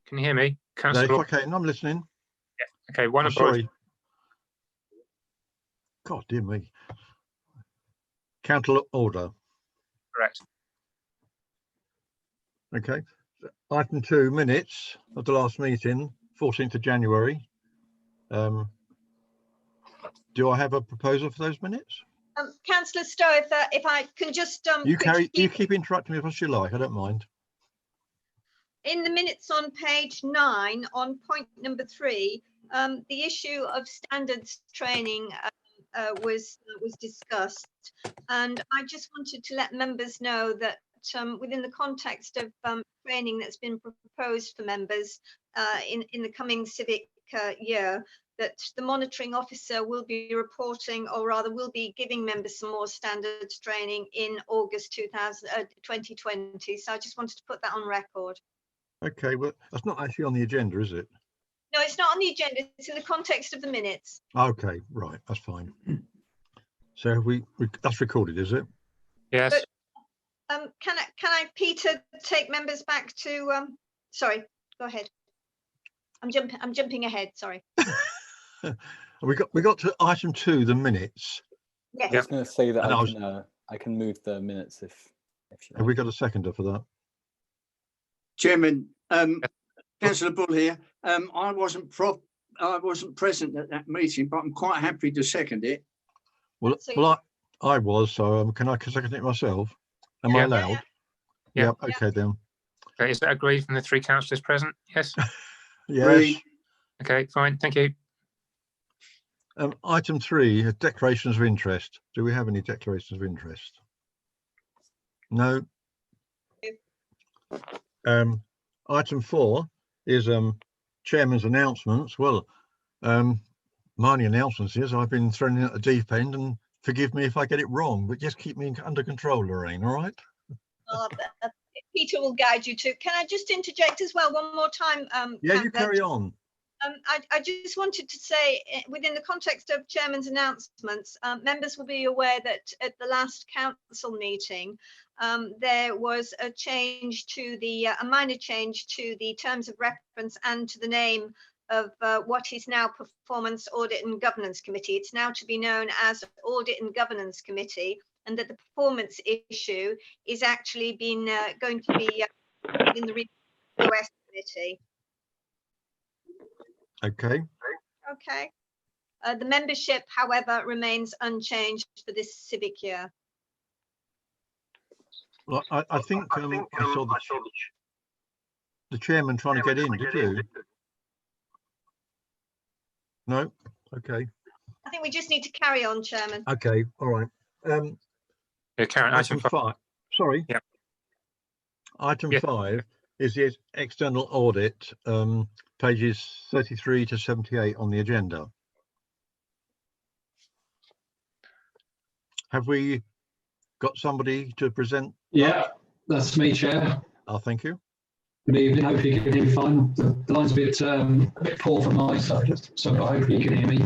Can you hear me? No, it's okay, and I'm listening. Yeah. Okay, one of sorry. God dear me. Counter order. Correct. Okay. Item 2, minutes of the last meeting, 14th of January. Do I have a proposal for those minutes? Councillor Stowe, if I can just you keep interrupting me as you like. I don't mind. In the minutes on page 9, on point number 3, the issue of standards training was discussed, and I just wanted to let members know that within the context of training that's been proposed for members in the coming civic year, that the monitoring officer will be reporting, or rather will be giving members some more standards training in August 2020. So I just wanted to put that on record. Okay, well, that's not actually on the agenda, is it? No, it's not on the agenda. It's in the context of the minutes. Okay, right, that's fine. So that's recorded, is it? Yes. But, can I, Peter, take members back to? Sorry, go ahead. I'm jumping ahead. Sorry. we got to item 2, the minutes. Yes. I was going to say that I can move the minutes if you like. Have we got a seconder for that? Chairman, Councillor Bull here. I wasn't present at that meeting, but I'm quite happy to second it. Well, I was, so can I second it myself? Am I allowed? Yeah. Yep, okay then. Okay, is that agreed from the 3 councillors present? Yes. Yes. Really? Okay, fine. Thank you. Item 3, declarations of interest. Do we have any declarations of interest? No. Item 4 is chairman's announcements. Well, my only announcements is I've been thrown in at the deep end, and forgive me if I get it wrong, but just keep me under control, Lorraine, all right? Peter will guide you to. Can I just interject as well one more time? Yeah, you carry on. I just wanted to say, within the context of chairman's announcements, members will be aware that at the last council meeting, there was a change to a minor change to the terms of reference and to the name of what is now Performance, Audit and Governance Committee. It's now to be known as Audit and Governance Committee, and that the performance issue is actually going to be in the US committee. Okay. Okay. The membership, however, remains unchanged for this civic year. Well, I think I saw the chairman trying to get in. Did you? No. Okay. I think we just need to carry on, Chairman. Okay. All right. Karen, item 5. Sorry. Yep. Item 5 is the external audit, pages 33 to 78 on the agenda. Have we got somebody to present? Yeah, that's me, Chair. Oh, thank you. Good evening. Hopefully you can hear me fine. The line's a bit poor from my side, so hopefully you can hear me.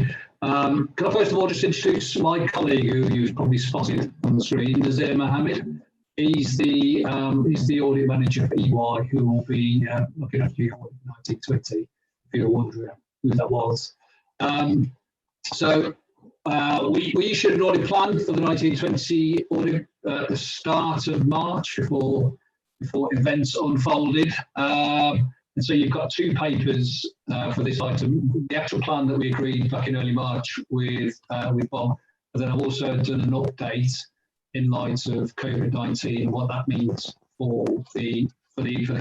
Can I first of all just introduce my colleague who you've probably spotted on the screen, Nazir Mohammed. He's the audit manager for EY, who will be looking after you in 1920, if you're wondering who that was. We issued an audit plan for the 1920 audit at the start of March before events unfolded. And so you've got 2 papers for this item. The actual plan that we agreed back in early March with Bob, but then I've also done an update in light of COVID-19 and what that means for the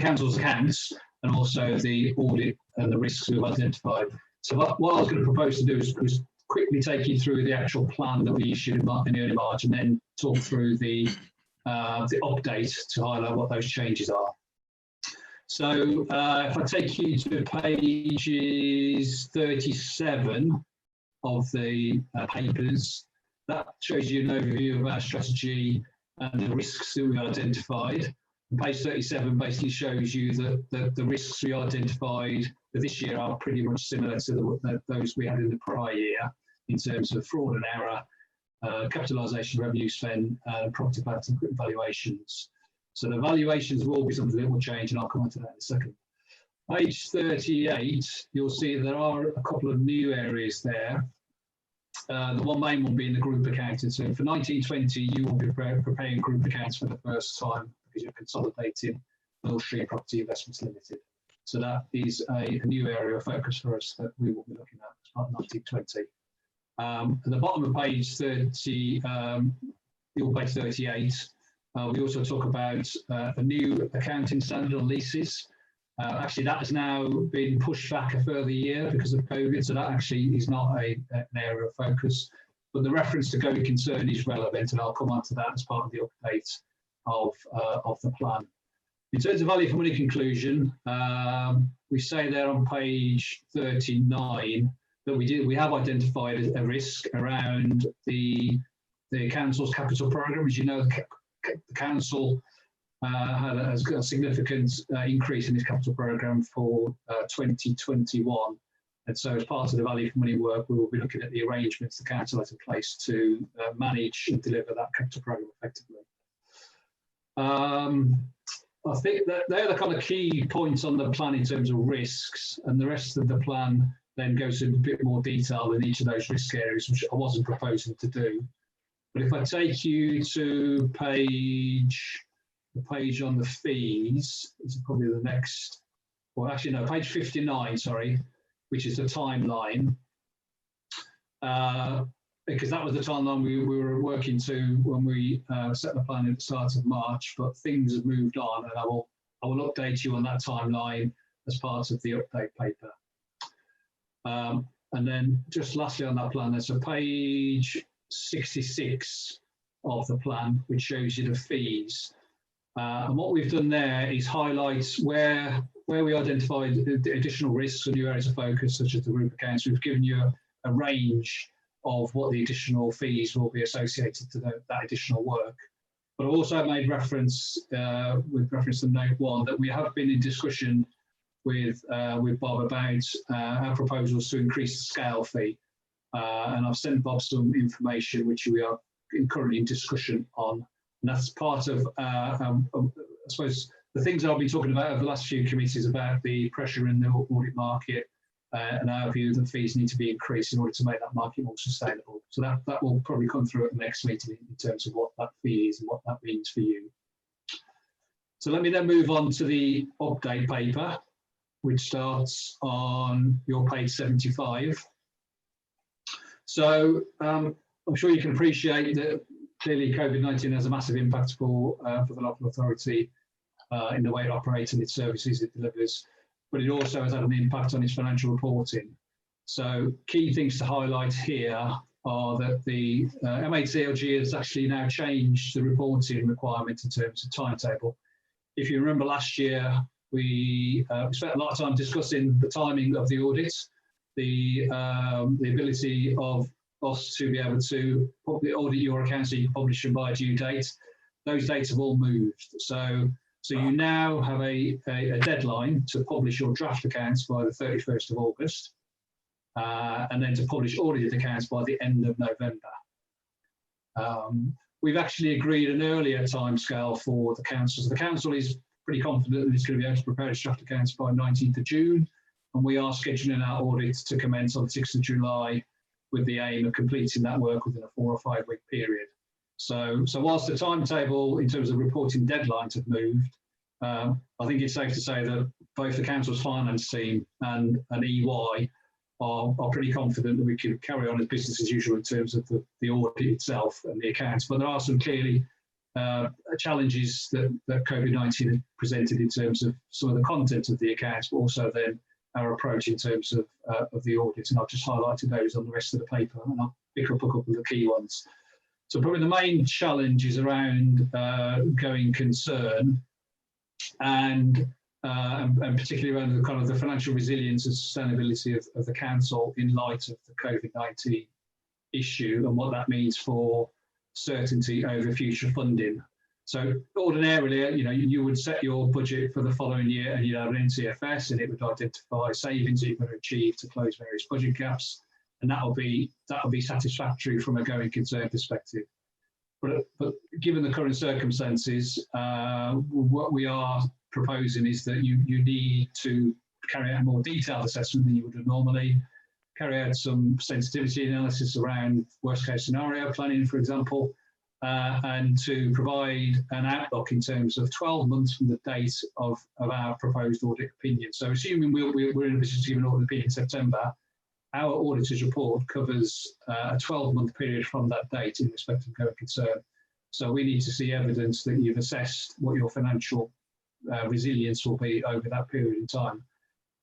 council's accounts and also the audit and the risks we've identified. So what I was going to propose to do is quickly take you through the actual plan that we issued in early March, and then talk through the update to highlight what those changes are. So if I take you to pages 37 of the papers, that shows you an overview of our strategy and the risks that we identified. And page 37 basically shows you that the risks we identified for this year are pretty much similar to those we had in the prior year in terms of fraud and error, capitalisation, revenue spend, property plant and equipment valuations. So the valuations will be something that will change, and I'll come on to that in a second. Page 38, you'll see there are a couple of new areas there. The one main one being the group accounting. So for 1920, you will be preparing group accounts for the first time because you're consolidating Mill Street Property Investments Limited. So that is a new area of focus for us that we will be looking at as part of 1920. At the bottom of page 30, page 38, we also talk about a new accounting standard on leases. Actually, that has now been pushed back a further year because of COVID, so that actually is not an area of focus. But the reference to going concern is relevant, and I'll come on to that as part of the update of the plan. In terms of value for money conclusion, we say there on page 39 that we have identified a risk around the council's capital programme. As you know, the council has got a significant increase in its capital programme for 2021. And so as part of the value for money work, we will be looking at the arrangements the council has in place to manage and deliver that capital programme effectively. I think that they're the kind of key points on the plan in terms of risks, and the rest of the plan then goes into a bit more detail in each of those risk areas, which I wasn't proposing to do. But if I take you to the page on the fees, this is probably the next, well, actually no, page 59, sorry, which is the timeline. Because that was the timeline we were working to when we set the plan at the start of March, but things have moved on, and I will update you on that timeline as part of the update paper. And then just lastly on that plan, there's a page 66 of the plan, which shows you the fees. And what we've done there is highlight where we identified additional risks or new areas of focus, such as the group accounts. We've given you a range of what the additional fees will be associated to that additional work. But I also made reference, with reference to note 1, that we have been in discussion with Bob about our proposals to increase the scale fee. And I've sent Bob some information which we are currently in discussion on. And that's part of, I suppose, the things that I've been talking about over the last few committees about the pressure in the audit market, and our view that fees need to be increased in order to make that market more sustainable. So that will probably come through at the next meeting in terms of what that fee is and what that means for you. So let me then move on to the update paper, which starts on your page 75. So I'm sure you can appreciate that clearly COVID-19 has a massive impact for the local authority in the way it operates and its services it delivers, but it also has had an impact on its financial reporting. So key things to highlight here are that the MHCLG has actually now changed the reporting requirement in terms of timetable. If you remember last year, we spent a lot of time discussing the timing of the audit, the ability of us to be able to audit your accounts so you can publish them by a due date. Those dates have all moved. So you now have a deadline to publish your draft accounts by the 31st of August, and then to publish audited accounts by the end of November. We've actually agreed an earlier timescale for the council. So the council is pretty confident that it's going to be able to prepare its draft accounts by 19th of June, and we are scheduling our audit to commence on 6th of July with the aim of completing that work within a 4 or 5 week period. So whilst the timetable in terms of reporting deadlines have moved, I think it's safe to say that both the council's finance team and EY are pretty confident that we can carry on as business as usual in terms of the audit itself and the accounts. But there are some clearly challenges that COVID-19 has presented in terms of some of the content of the accounts, but also then our approach in terms of the audit. And I've just highlighted those on the rest of the paper, and I'll pick up a couple of the key ones. So probably the main challenge is around going concern, and particularly around the kind of the financial resilience and sustainability of the council in light of the COVID-19 issue and what that means for certainty over future funding. So ordinarily, you would set your budget for the following year and you'd have an NCFS, and it would identify savings that you're going to achieve to close various budget gaps, and that'll be satisfactory from a going concern perspective. But given the current circumstances, what we are proposing is that you need to carry out a more detailed assessment than you would have normally, carry out some sensitivity analysis around worst case scenario planning, for example, and to provide an outlook in terms of 12 months from the date of our proposed audit opinion. So assuming we're in a position to give an audit opinion in September, our auditor's report covers a 12-month period from that date in respect of going concern. So we need to see evidence that you've assessed what your financial resilience will be over that period in time.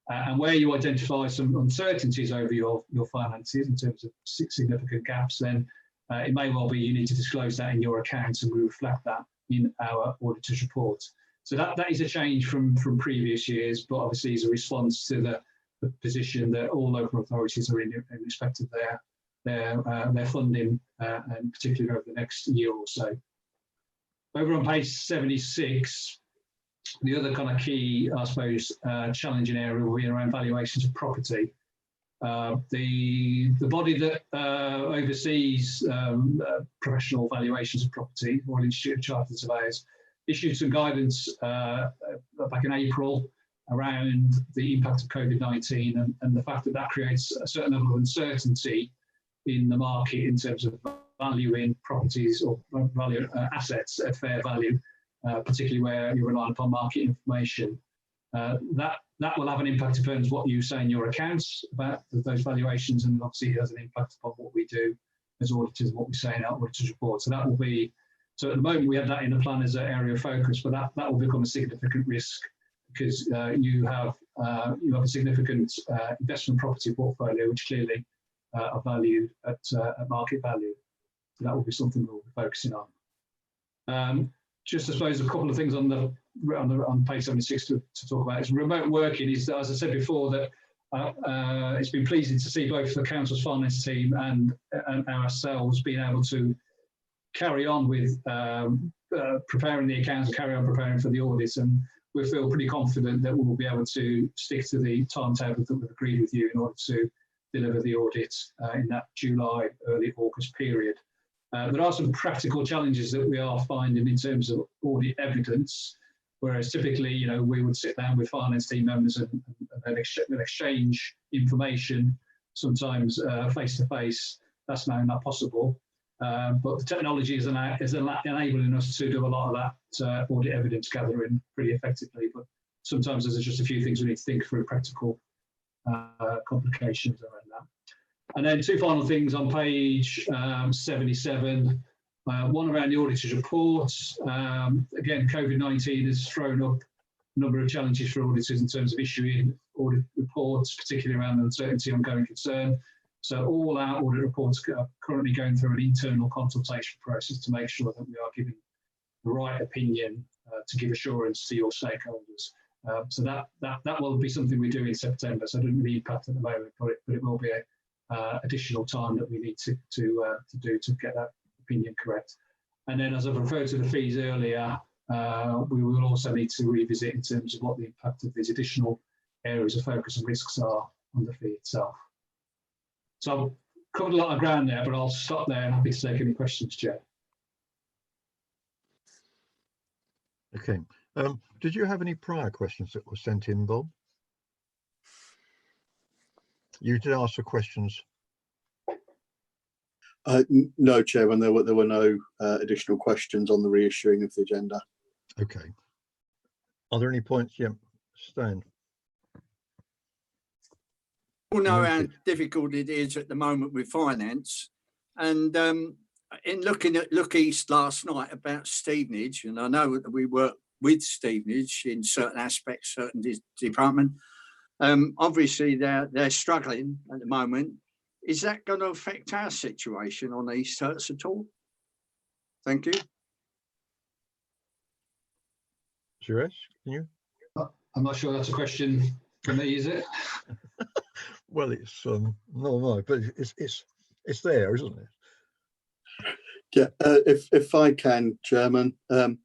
And where you identify some uncertainties over your finances in terms of significant gaps, then it may well be you need to disclose that in your accounts, and we reflect that in our auditor's report. So that is a change from previous years, but obviously is a response to the position that all local authorities are in respect of their funding, and particularly over the next year or so. Over on page 76, the other kind of key, I suppose, challenging area will be around valuations of property. The body that oversees professional valuations of property, Royal Institute of Chartered Surveyors, issued some guidance back in April around the impact of COVID-19 and the fact that that creates a certain level of uncertainty in the market in terms of valuing properties or value assets at fair value, particularly where you're relying upon market information. That will have an impact in terms of what you say in your accounts about those valuations, and obviously it has an impact upon what we do as auditors and what we say in our auditor's report. So that will be, so at the moment we have that in the plan as an area of focus, but that will become a significant risk because you have a significant investment property portfolio which clearly are valued at market value. So that will be something we'll be focusing on. Just I suppose a couple of things on page 76 to talk about. It's remote working is, as I said before, that it's been pleasing to see both the council's finance team and ourselves being able to carry on with preparing the accounts and carry on preparing for the audits, and we feel pretty confident that we will be able to stick to the timetable that we've agreed with you in order to deliver the audit in that July, early August period. There are some practical challenges that we are finding in terms of audit evidence, whereas typically, we would sit down with finance team members and exchange information, sometimes face to face. That's now not possible. But the technology is enabling us to do a lot of that audit evidence gathering pretty effectively. But sometimes there's just a few things we need to think through, practical complications around that. And then two final things on page 77. One around the auditor's reports. Again, COVID-19 has thrown up a number of challenges for auditors in terms of issuing audit reports, particularly around uncertainty and going concern. So all our audit reports are currently going through an internal consultation process to make sure that we are giving the right opinion to give assurance to your stakeholders. So that will be something we do in September. So it doesn't really impact at the moment, but it will be additional time that we need to do to get that opinion correct. And then, as I've referred to the fees earlier, we will also need to revisit in terms of what the impact of these additional areas of focus and risks are on the fee itself. So I've covered a lot of ground there, but I'll stop there and happy to take any questions, Joe. Okay. Did you have any prior questions that were sent in, Bob? You did ask for questions. No, Chairman, there were no additional questions on the reissuing of the agenda. Okay. Are there any points? Yeah, Stan. We all know how difficult it is at the moment with finance, and in looking at Look East last night about Stevenage, and I know that we work with Stevenage in certain aspects, certain department. Obviously, they're struggling at the moment. Is that going to affect our situation on East Herts at all? Thank you. Suresh, can you? I'm not sure that's a question for me, is it? Well, it's no, but it's there, isn't it? Yeah, if I can, Chairman, I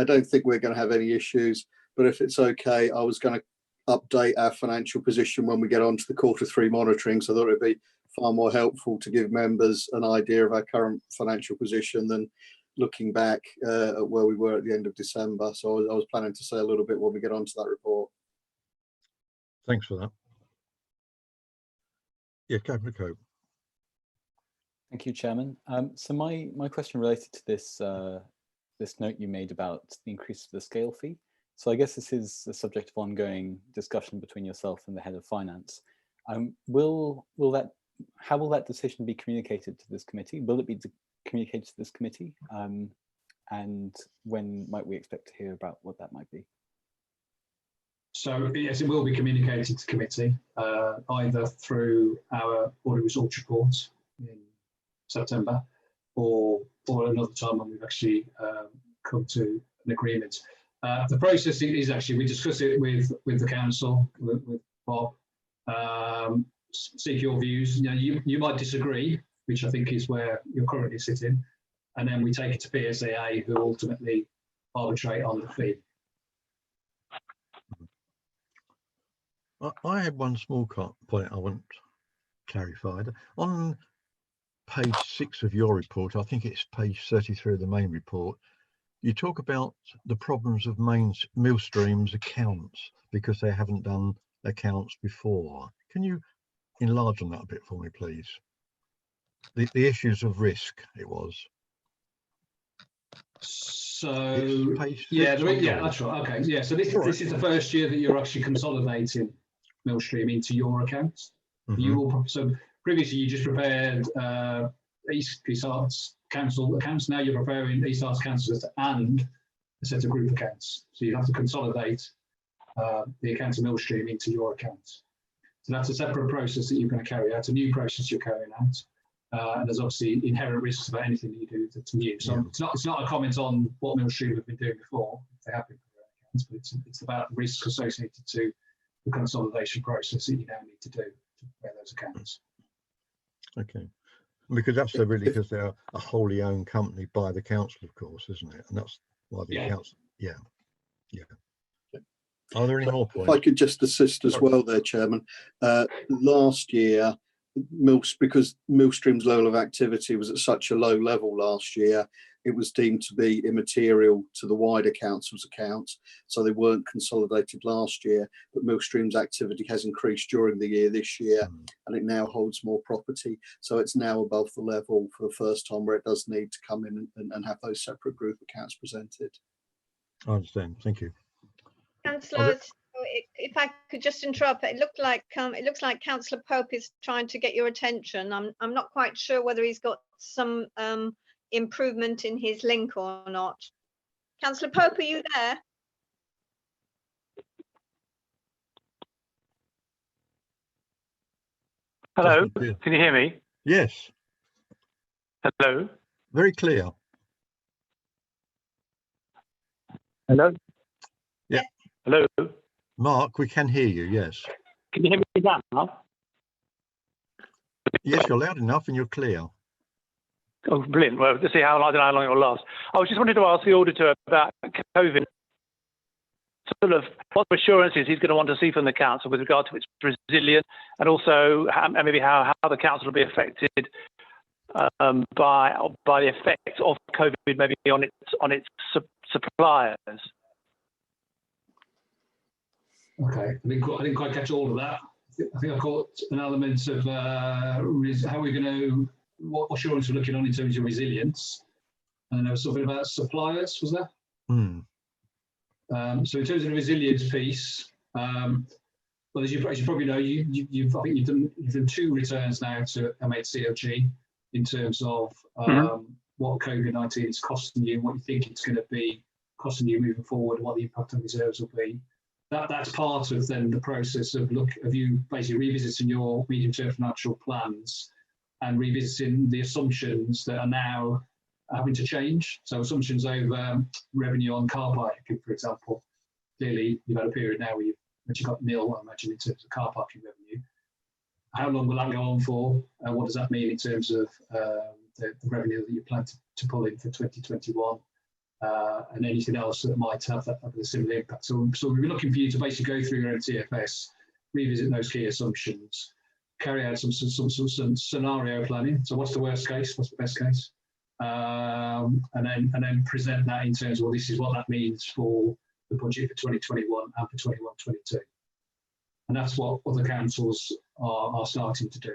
don't think we're going to have any issues, but if it's okay, I was going to update our financial position when we get on to the Q3 monitoring, so I thought it'd be far more helpful to give members an idea of our current financial position than looking back at where we were at the end of December. So I was planning to say a little bit when we get onto that report. Thanks for that. Yeah, Cabinet Cope. Thank you, Chairman. So my question related to this this note you made about the increase of the scale fee. So I guess this is a subject of ongoing discussion between yourself and the head of finance. How will that decision be communicated to this committee? Will it be communicated to this committee? And when might we expect to hear about what that might be? So yes, it will be communicated to committee, either through our audit results reports in September, or another time when we've actually come to an agreement. The process is actually, we discuss it with the council, with Bob, seek your views. You might disagree, which I think is where you're currently sitting, and then we take it to PSAA, who ultimately arbitrate on the fee. I had one small point I want clarified. On page 6 of your report, I think it's page 33 of the main report, you talk about the problems of Millstream's accounts because they haven't done accounts before. Can you enlarge on that a bit for me, please? The issues of risk, it was. So page yeah, 6 yeah, that's right. Okay, yeah. So this is the first year that you're actually consolidating Millstream into your accounts. You will. So previously you just prepared East Arts Council accounts. Now you're preparing East Arts Council and a set of group accounts. So you have to consolidate the accounts of Millstream into your accounts. So that's a separate process that you're going to carry out, a new process you're carrying out. And there's obviously inherent risks about anything that you do that's new. So it's not a comment on what Millstream have been doing before. They have been preparing accounts, but it's about risks associated to the consolidation process that you now need to do to prepare those accounts. Okay. Because that's really because they're a wholly owned company by the council, of course, isn't it? And that's why the accounts. Yeah. Are there any more points? If I could just assist as well there, Chairman. Last year, because Millstream's level of activity was at such a low level last year, it was deemed to be immaterial to the wider council's accounts, so they weren't consolidated last year. But Millstream's activity has increased during the year this year, and it now holds more property, so it's now above the level for the first time where it does need to come in and have those separate group accounts presented. I understand. Thank you. Councillor, if I could just interrupt, it looks like Councillor Pope is trying to get your attention. I'm not quite sure whether he's got some improvement in his link or not. Councillor Pope, are you there? Hello, can you hear me? Yes. Hello. Very clear. Hello. Yeah. Hello. Mark, we can hear you. Yes. Can you hear me now? Yes, you're loud enough and you're clear. Oh, brilliant. Well, to see how long it will last. I was just wanting to ask the auditor about COVID, sort of what assurances he's going to want to see from the council with regard to its resilience, and also maybe how the council will be affected by the effects of COVID, maybe on its suppliers. Okay, I didn't quite catch all of that. I think I caught an element of how we're going to, what assurance we're looking on in terms of resilience. And there was something about suppliers, was there? So in terms of the resilience piece, well, as you probably know, you've done 2 returns now to MHCOG in terms of what COVID-19 is costing you and what you think it's going to be costing you moving forward, and what the impact on reserves will be. That's part of then the process of you basically revisiting your medium-term financial plans and revisiting the assumptions that are now having to change. So assumptions over revenue on car parking, for example. Clearly, you've had a period now where you've actually got nil, I imagine, in terms of car parking revenue. How long will that go on for? What does that mean in terms of the revenue that you plan to pull in for 2021? And anything else that might have a similar impact. So we'll be looking for you to basically go through your own TFS, revisit those key assumptions, carry out some scenario planning. So what's the worst case? What's the best case? And then present that in terms of, well, this is what that means for the budget for 2021 and for 21-22. and that's what other councils are starting to do.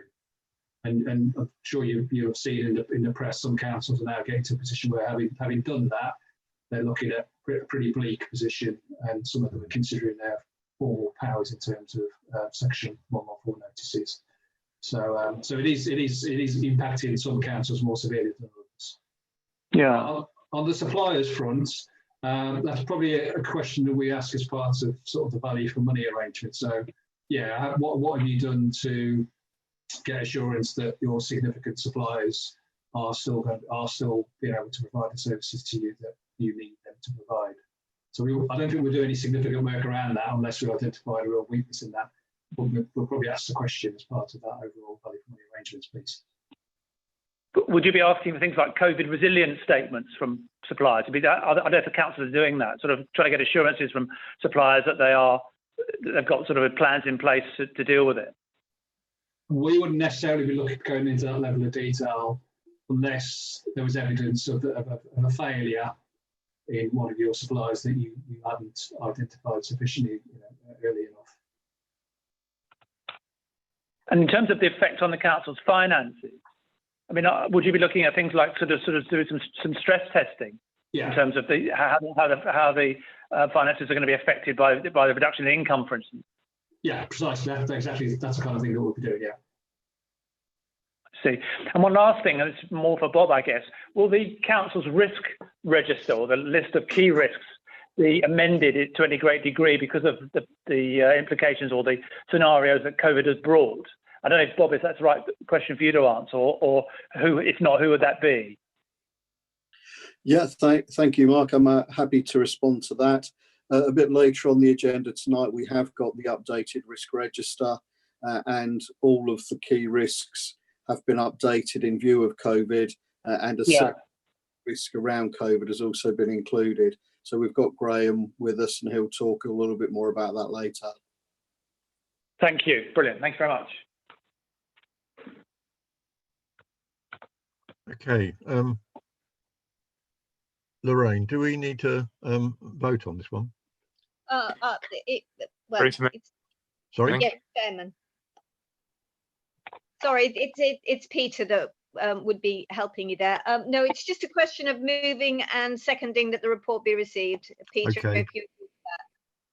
And I'm sure you have seen in the press, some councils are now getting to a position where having done that, they're looking at a pretty bleak position, and some of them are considering their formal powers in terms of Section 114 notices. So it is impacting some councils more severely than others. Yeah. On the suppliers front, that's probably a question that we ask as part of sort of the value for money arrangement. So yeah, what have you done to get assurance that your significant suppliers are still being able to provide the services to you that you need them to provide? So I don't think we'll do any significant work around that unless we identify a real weakness in that. We'll probably ask the question as part of that overall value for money arrangements piece. But would you be asking for things like COVID resilience statements from suppliers? I don't know if the council is doing that, sort of trying to get assurances from suppliers that they've got sort of plans in place to deal with it. We wouldn't necessarily be looking at going into that level of detail unless there was evidence of a failure in one of your suppliers that you hadn't identified sufficiently early enough. And in terms of the effect on the council's finances, I mean, would you be looking at things like sort of doing some stress testing in terms of how the finances are going to be affected by the reduction in income, for instance? Yeah, precisely. That's the kind of thing that we'll be doing. Yeah. See, and one last thing, and it's more for Bob, I guess. Will the council's risk register, or the list of key risks, be amended to any great degree because of the implications or the scenarios that COVID has brought? I don't know if, Bob, if that's the right question for you to answer, or who, if not, who would that be? Yeah, thank you, Mark. I'm happy to respond to that. A bit later on the agenda tonight, we have got the updated risk register, and all of the key risks have been updated in view of COVID, and a set risk around COVID has also been included. So we've got Graham with us, and he'll talk a little bit more about that later. Thank you. Brilliant. Thanks very much. Okay. Lorraine, do we need to vote on this one? Sorry? Yes, Chairman. Sorry, it's Peter that would be helping you there. No, it's just a question of moving and seconding that the report be received. Peter, Okay. if you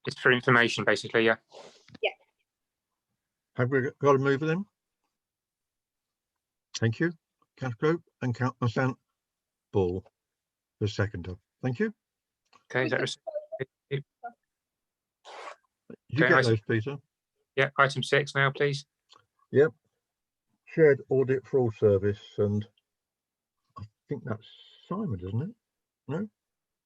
It's for information, basically, yeah. Yeah. Have we got a mover then? Thank you. Councillor Group and Councillor Ball, the seconder. Thank you. Okay, is that You Okay, get those, Peter? yeah, item 6 now, please. Yep. Shared audit for all service, and I think that's Simon, isn't it? No?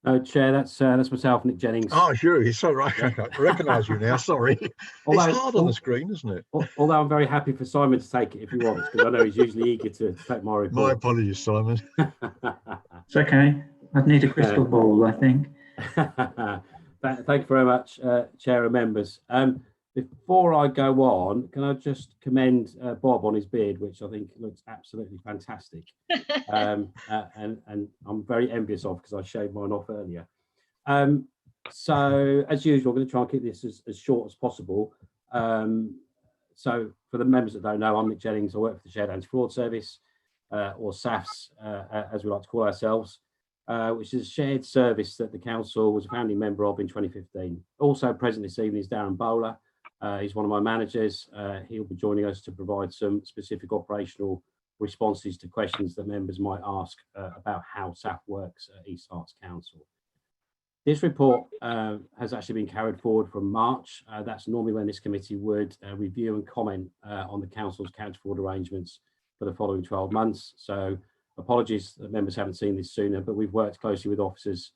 No, Chair, that's myself, Nick Jennings. Oh, sure. He's so right. I recognise you now. Sorry. It's hard on the screen, isn't it? Although I'm very happy for Simon to take it if he wants, because I know he's usually eager to take my report. My apologies, Simon. It's okay. I'd need a crystal ball, I think. Thank you very much, Chair and members. Before I go on, can I just commend Bob on his beard, which I think looks absolutely fantastic. And I'm very envious of, because I shaved mine off earlier. So as usual, I'm going to try and keep this as short as possible. So for the members that don't know, I'm Nick Jennings. I work for the Shared Anti-Fraud Service, or SAFS, as we like to call ourselves, which is a shared service that the council was a founding member of in 2015. Also present this evening is Darren Bowler. He's one of my managers. He'll be joining us to provide some specific operational responses to questions that members might ask about how SAF works at East Herts Council. This report has actually been carried forward from March. That's normally when this committee would review and comment on the council's counter-fraud arrangements for the following 12 months. So apologies that members haven't seen this sooner, but we've worked closely with officers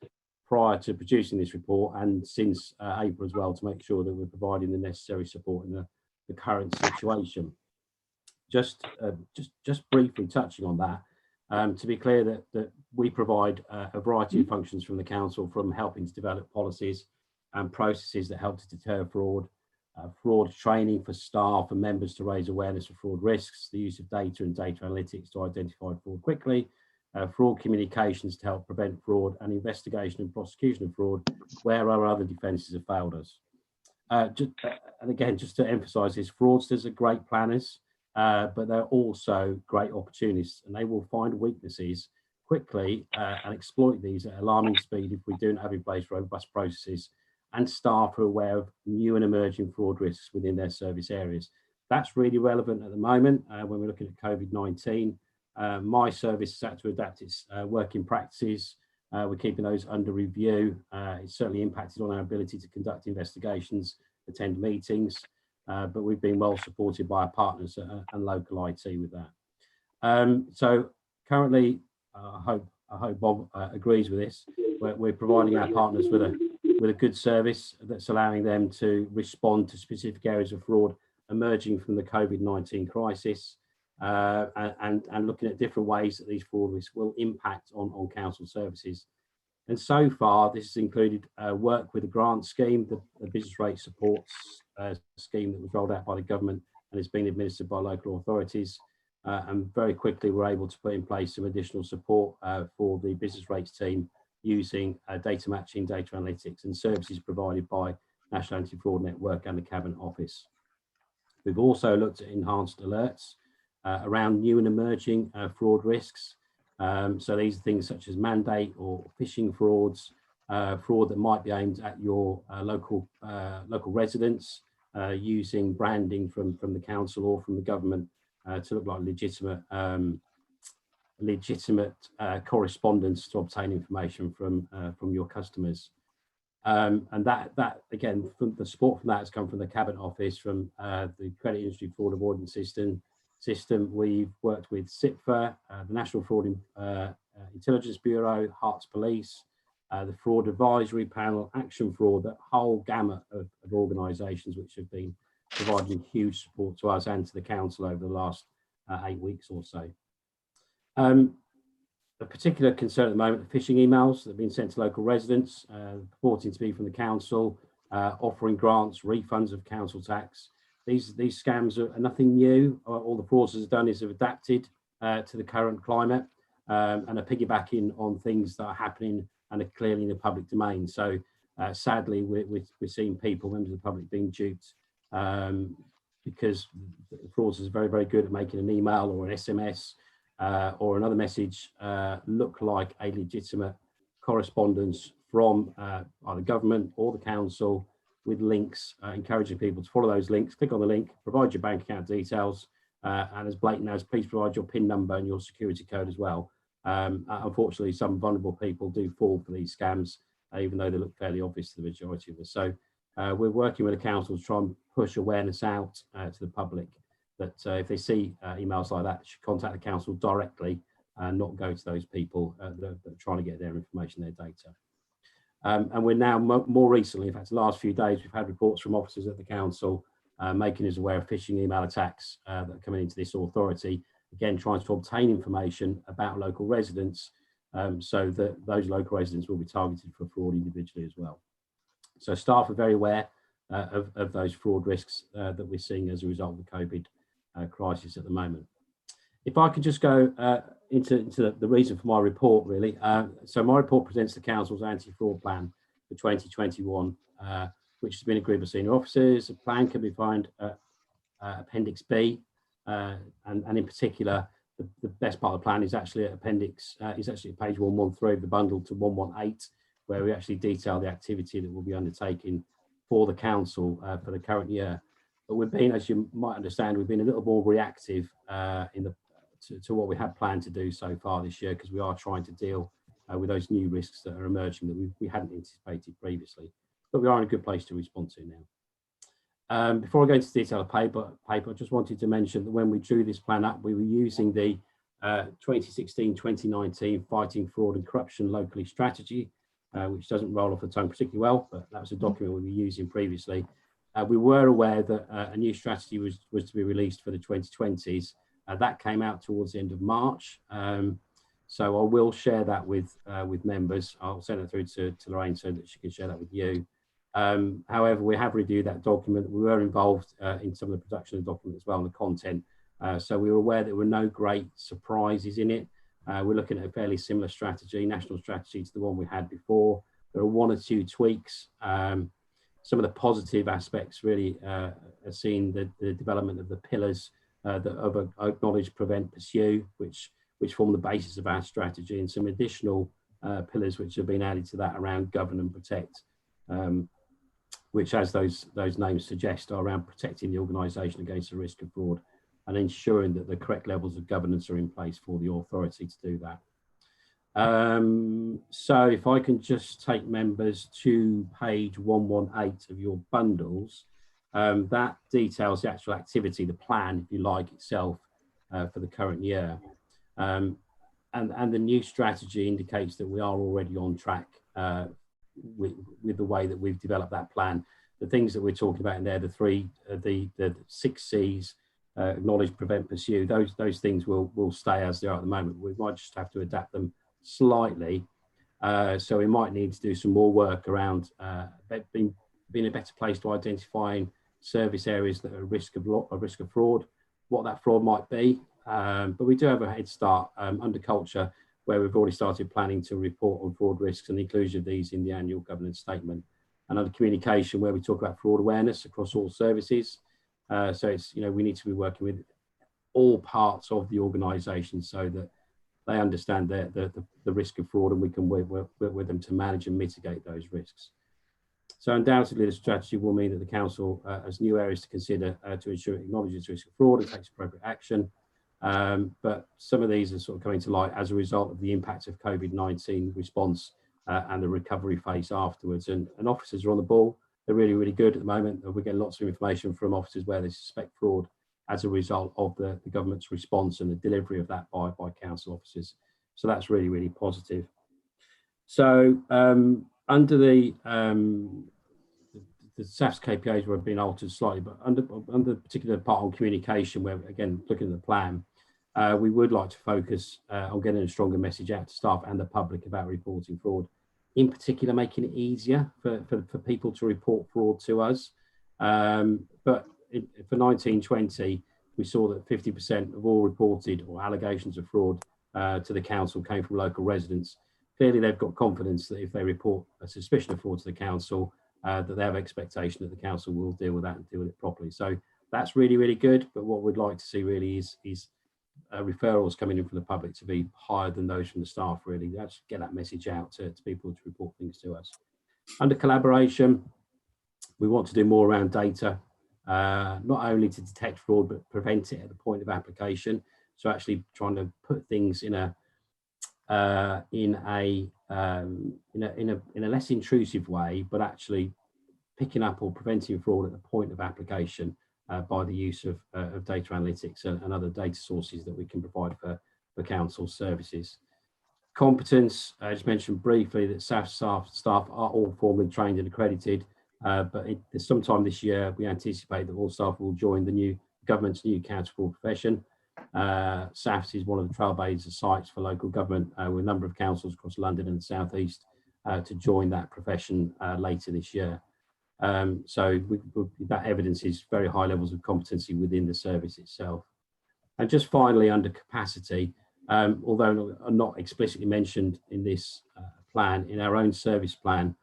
prior to producing this report and since April as well, to make sure that we're providing the necessary support in the current situation. Just briefly touching on that, to be clear that we provide a variety of functions from the council, from helping to develop policies and processes that help to deter fraud, fraud training for staff and members to raise awareness of fraud risks, the use of data and data analytics to identify fraud quickly, fraud communications to help prevent fraud, and investigation and prosecution of fraud where our other defences have failed us. And again, just to emphasize this, fraudsters are great planners, but they're also great opportunists, and they will find weaknesses quickly and exploit these at alarming speed if we don't have in place robust processes and staff are aware of new and emerging fraud risks within their service areas. That's really relevant at the moment when we're looking at COVID-19. My service has had to adapt its working practices. We're keeping those under review. It's certainly impacted on our ability to conduct investigations, attend meetings, but we've been well supported by our partners and local IT with that. So currently, I hope Bob agrees with this. We're providing our partners with a good service that's allowing them to respond to specific areas of fraud emerging from the COVID-19 crisis, and looking at different ways that these fraud risks will impact on council services. And so far, this has included work with the grant scheme, the business rate supports scheme that was rolled out by the government and is being administered by local authorities. And very quickly, we're able to put in place some additional support for the business rates team using data matching, data analytics and services provided by National Anti-Fraud Network and the Cabinet Office. We've also looked at enhanced alerts around new and emerging fraud risks. So these are things such as mandate or phishing frauds, fraud that might be aimed at your local residents using branding from the council or from the government to look like legitimate correspondence to obtain information from your customers. And that again, the support from that has come from the Cabinet Office, from the Credit Industry Fraud Avoidance System. We've worked with CIPFA, the National Fraud Intelligence Bureau, Herts Police, the Fraud Advisory Panel, Action Fraud, that whole gamut of organisations which have been providing huge support to us and to the council over the last 8 weeks or so. A particular concern at the moment, the phishing emails that have been sent to local residents, purporting to be from the council, offering grants, refunds of council tax. These scams are nothing new. All the fraudsters have done is have adapted to the current climate and are piggybacking on things that are happening and are clearly in the public domain. So sadly, we're seeing people, members of the public, being duped because the fraudsters are very, very good at making an email or an SMS or another message look like a legitimate correspondence from either government or the council, with links encouraging people to follow those links, click on the link, provide your bank account details, and as blatant as, please provide your PIN number and your security code as well. Unfortunately, some vulnerable people do fall for these scams, even though they look fairly obvious to the majority of us. So we're working with the council to try and push awareness out to the public that if they see emails like that, they should contact the council directly and not go to those people that are trying to get their information, their data. And we're now more recently, in fact, the last few days, we've had reports from officers at the council making us aware of phishing email attacks that are coming into this authority, again, trying to obtain information about local residents so that those local residents will be targeted for fraud individually as well. So staff are very aware of those fraud risks that we're seeing as a result of the COVID crisis at the moment. If I could just go into the reason for my report, really. So my report presents the council's anti-fraud plan for 2021, which has been agreed by senior officers. The plan can be found at Appendix B, and in particular, the best part of the plan is actually at Appendix, is actually at page 113 of the bundle to 118, where we actually detail the activity that will be undertaken for the council for the current year. But we've been, as you might understand, we've been a little more reactive to what we had planned to do so far this year, because we are trying to deal with those new risks that are emerging that we hadn't anticipated previously. But we are in a good place to respond to now. Before I go into detail of paper, I just wanted to mention that when we drew this plan up, we were using the 2016-2019 Fighting Fraud and Corruption Locally strategy, which doesn't roll off the tongue particularly well, but that was a document we were using previously. We were aware that a new strategy was to be released for the 2020s. That came out towards the end of March. So I will share that with members. I'll send it through to Lorraine so that she can share that with you. However, we have reviewed that document. We were involved in some of the production of the document as well, and the content. So we were aware there were no great surprises in it. We're looking at a fairly similar strategy, national strategy, to the one we had before. There are one or two tweaks. some of the positive aspects really are seeing the development of the pillars that of acknowledge, prevent, pursue, which form the basis of our strategy, and some additional pillars which have been added to that around govern and protect, which, as those names suggest, are around protecting the organisation against the risk of fraud and ensuring that the correct levels of governance are in place for the authority to do that. So if I can just take members to page 118 of your bundles, that details the actual activity, the plan, if you like, itself for the current year. And the new strategy indicates that we are already on track with the way that we've developed that plan. The things that we're talking about in there, the 6 C's, acknowledge, prevent, pursue, those things will stay as they are at the moment. We might just have to adapt them slightly. So we might need to do some more work around being a better place to identifying service areas that are at risk of fraud, what that fraud might be. But we do have a head start under culture, where we've already started planning to report on fraud risks and the inclusion of these in the annual governance statement. And under communication, where we talk about fraud awareness across all services. So it's, we need to be working with all parts of the organisation so that they understand the risk of fraud, and we can work with them to manage and mitigate those risks. So undoubtedly, the strategy will mean that the council has new areas to consider to ensure it acknowledges risk of fraud and takes appropriate action. But some of these are sort of coming to light as a result of the impact of COVID-19 response and the recovery phase afterwards. And officers are on the ball. They're really, really good at the moment. We're getting lots of information from officers where they suspect fraud as a result of the government's response and the delivery of that by council officers. So that's really, really positive. So under the SAFS KPIs were being altered slightly, but under the particular part on communication, where again, looking at the plan, we would like to focus on getting a stronger message out to staff and the public about reporting fraud. In particular, making it easier for people to report fraud to us. But for 1920, we saw that 50% of all reported or allegations of fraud to the council came from local residents. Clearly, they've got confidence that if they report a suspicion of fraud to the council, that they have expectation that the council will deal with that and deal with it properly. So that's really, really good. But what we'd like to see really is referrals coming in from the public to be higher than those from the staff, really. Let's get that message out to people to report things to us. Under collaboration, we want to do more around data, not only to detect fraud, but prevent it at the point of application. So actually trying to put things in a less intrusive way, but actually picking up or preventing fraud at the point of application by the use of data analytics and other data sources that we can provide for council services. Competence, I just mentioned briefly that SAFS staff are all formally trained and accredited, but sometime this year we anticipate that all staff will join the government's new counter fraud profession. SAFS is one of the trailblazer sites for local government with a number of councils across London and the South East to join that profession later this year. So that evidence is very high levels of competency within the service itself. And just finally, under capacity, although not explicitly mentioned in this plan, in our own service plan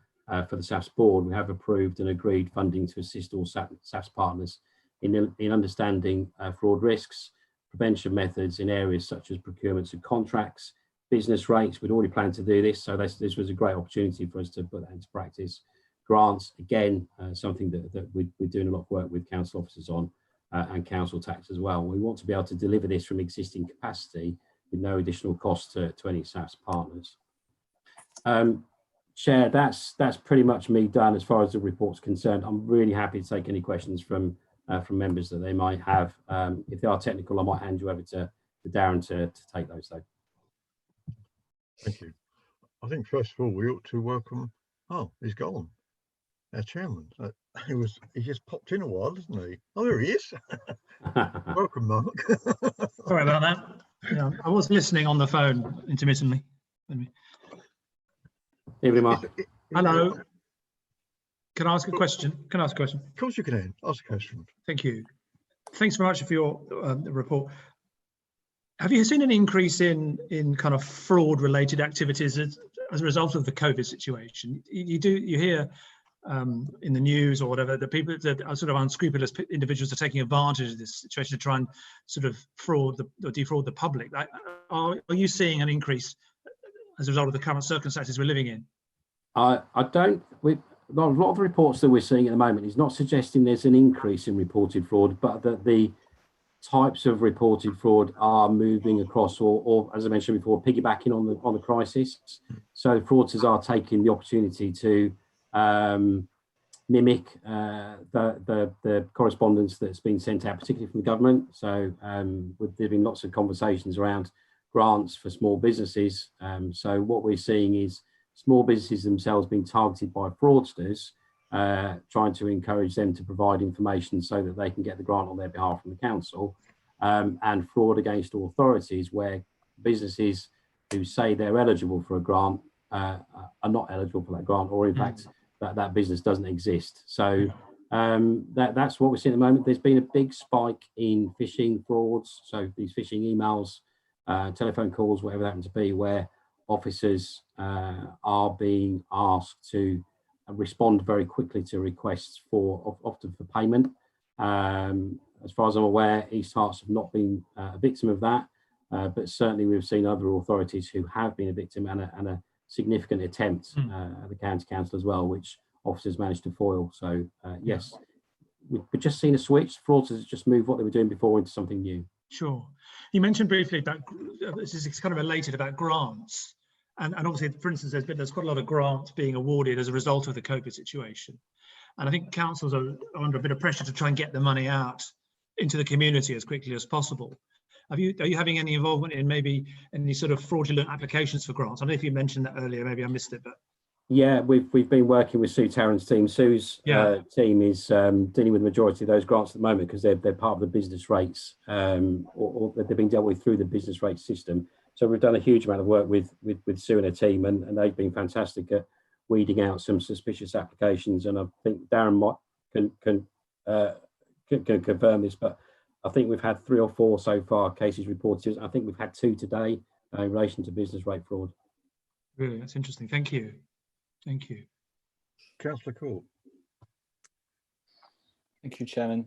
for the SAFS board, we have approved and agreed funding to assist all SAFS partners in understanding fraud risks, prevention methods in areas such as procurements and contracts, business rates. We'd already planned to do this, so this was a great opportunity for us to put that into practice. Grants, again, something that we're doing a lot of work with council officers on, and council tax as well. We want to be able to deliver this from existing capacity with no additional cost to any SAFS partners. Chair, that's pretty much me done as far as the report's concerned. I'm really happy to take any questions from members that they might have. If they are technical, I might hand you over to Darren to take those though. Thank you. I think first of all, we ought to welcome, oh, he's gone. Our chairman. He just popped in a while, doesn't he? Oh, there he is. Welcome, Mark. Sorry about that. Yeah, I was listening on the phone intermittently. Evening, Mark. Hello. Can I ask a question? Of course you can. Ask a question. Thank you. Thanks very much for your report. Have you seen an increase in kind of fraud-related activities as a result of the COVID situation? You hear in the news or whatever, the people that are sort of unscrupulous individuals are taking advantage of this situation to try and sort of defraud the public. Are you seeing an increase as a result of the current circumstances we're living in? I don't. A lot of the reports that we're seeing at the moment is not suggesting there's an increase in reported fraud, but that the types of reported fraud are moving across, or as I mentioned before, piggybacking on the crisis. So fraudsters are taking the opportunity to mimic the correspondence that's been sent out, particularly from the government. So there've been lots of conversations around grants for small businesses. So what we're seeing is small businesses themselves being targeted by fraudsters, trying to encourage them to provide information so that they can get the grant on their behalf from the council, and fraud against authorities where businesses who say they're eligible for a grant are not eligible for that grant, or in fact that business doesn't exist. So that's what we're seeing at the moment. There's been a big spike in phishing frauds, so these phishing emails, telephone calls, whatever that happens to be, where officers are being asked to respond very quickly to requests often for payment. As far as I'm aware, East Herts have not been a victim of that, but certainly we've seen other authorities who have been a victim, and a significant attempt at the county council as well, which officers managed to foil. So yes, we've just seen a switch. Fraudsters just moved what they were doing before into something new. Sure. You mentioned briefly about, this is kind of related, about grants. And obviously, for instance, there's quite a lot of grants being awarded as a result of the COVID situation. And I think councils are under a bit of pressure to try and get the money out into the community as quickly as possible. Are you having any involvement in maybe any sort of fraudulent applications for grants? I don't know if you mentioned that earlier, maybe I missed it, but. Yeah, we've been working with Sue Tarrant's team. Sue's team is dealing with the majority of those grants at the moment because they're part of the business rates, or they've been dealt with through the business rate system. So we've done a huge amount of work with Sue and her team, and they've been fantastic at weeding out some suspicious applications. And I think Darren can confirm this, but I think we've had 3 or 4 so far cases reported. I think we've had 2 today in relation to business rate fraud. Really, that's interesting. Thank you. Thank you. Councillor Court. Thank you, Chairman.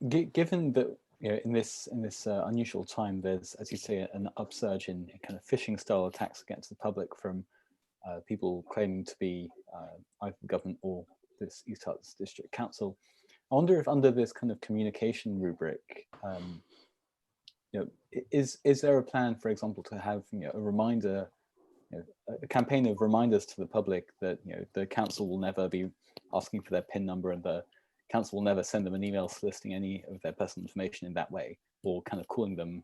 Given that in this unusual time, there's, as you say, an upsurge in kind of phishing style attacks against the public from people claiming to be either the government or this East Herts District Council. I wonder if under this kind of communication rubric, is there a plan, for example, to have a reminder, a campaign of reminders to the public that the council will never be asking for their PIN number, and the council will never send them an email soliciting any of their personal information in that way, or kind of calling them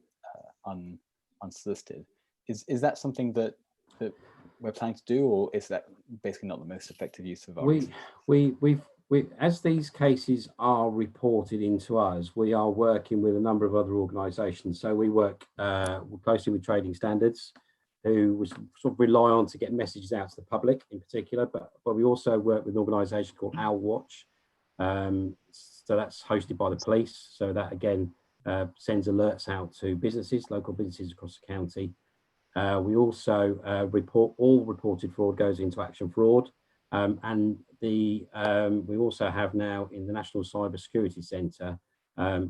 unsolicited. Is that something that we're planning to do, or is that basically not the most effective use of our resources? As these cases are reported into us, we are working with a number of other organisations. So we work closely with Trading Standards, who we sort of rely on to get messages out to the public in particular, but we also work with an organisation called Owl Watch. So that's hosted by the police. So that again sends alerts out to businesses, local businesses across the county. We also report all reported fraud goes into Action Fraud, and we also have now in the National Cyber Security Centre,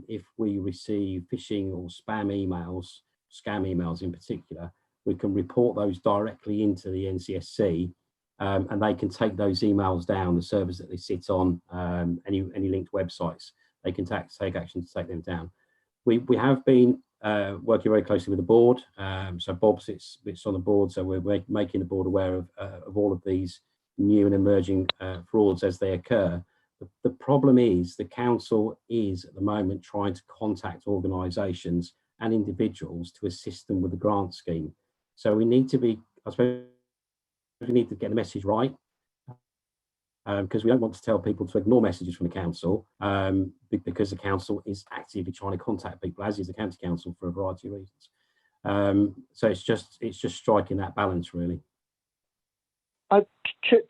if we receive phishing or scam emails in particular, we can report those directly into the NCSC, and they can take those emails down, the servers that they sit on, any linked websites, they can take action to take them down. We have been working very closely with the board. So Bob sits on the board, so we're making the board aware of all of these new and emerging frauds as they occur. The problem is the council is at the moment trying to contact organisations and individuals to assist them with the grant scheme. So we need to be, I suppose, we need to get the message right, because we don't want to tell people to ignore messages from the council, because the council is actively trying to contact people, as is the county council, for a variety of reasons. So it's just striking that balance, really.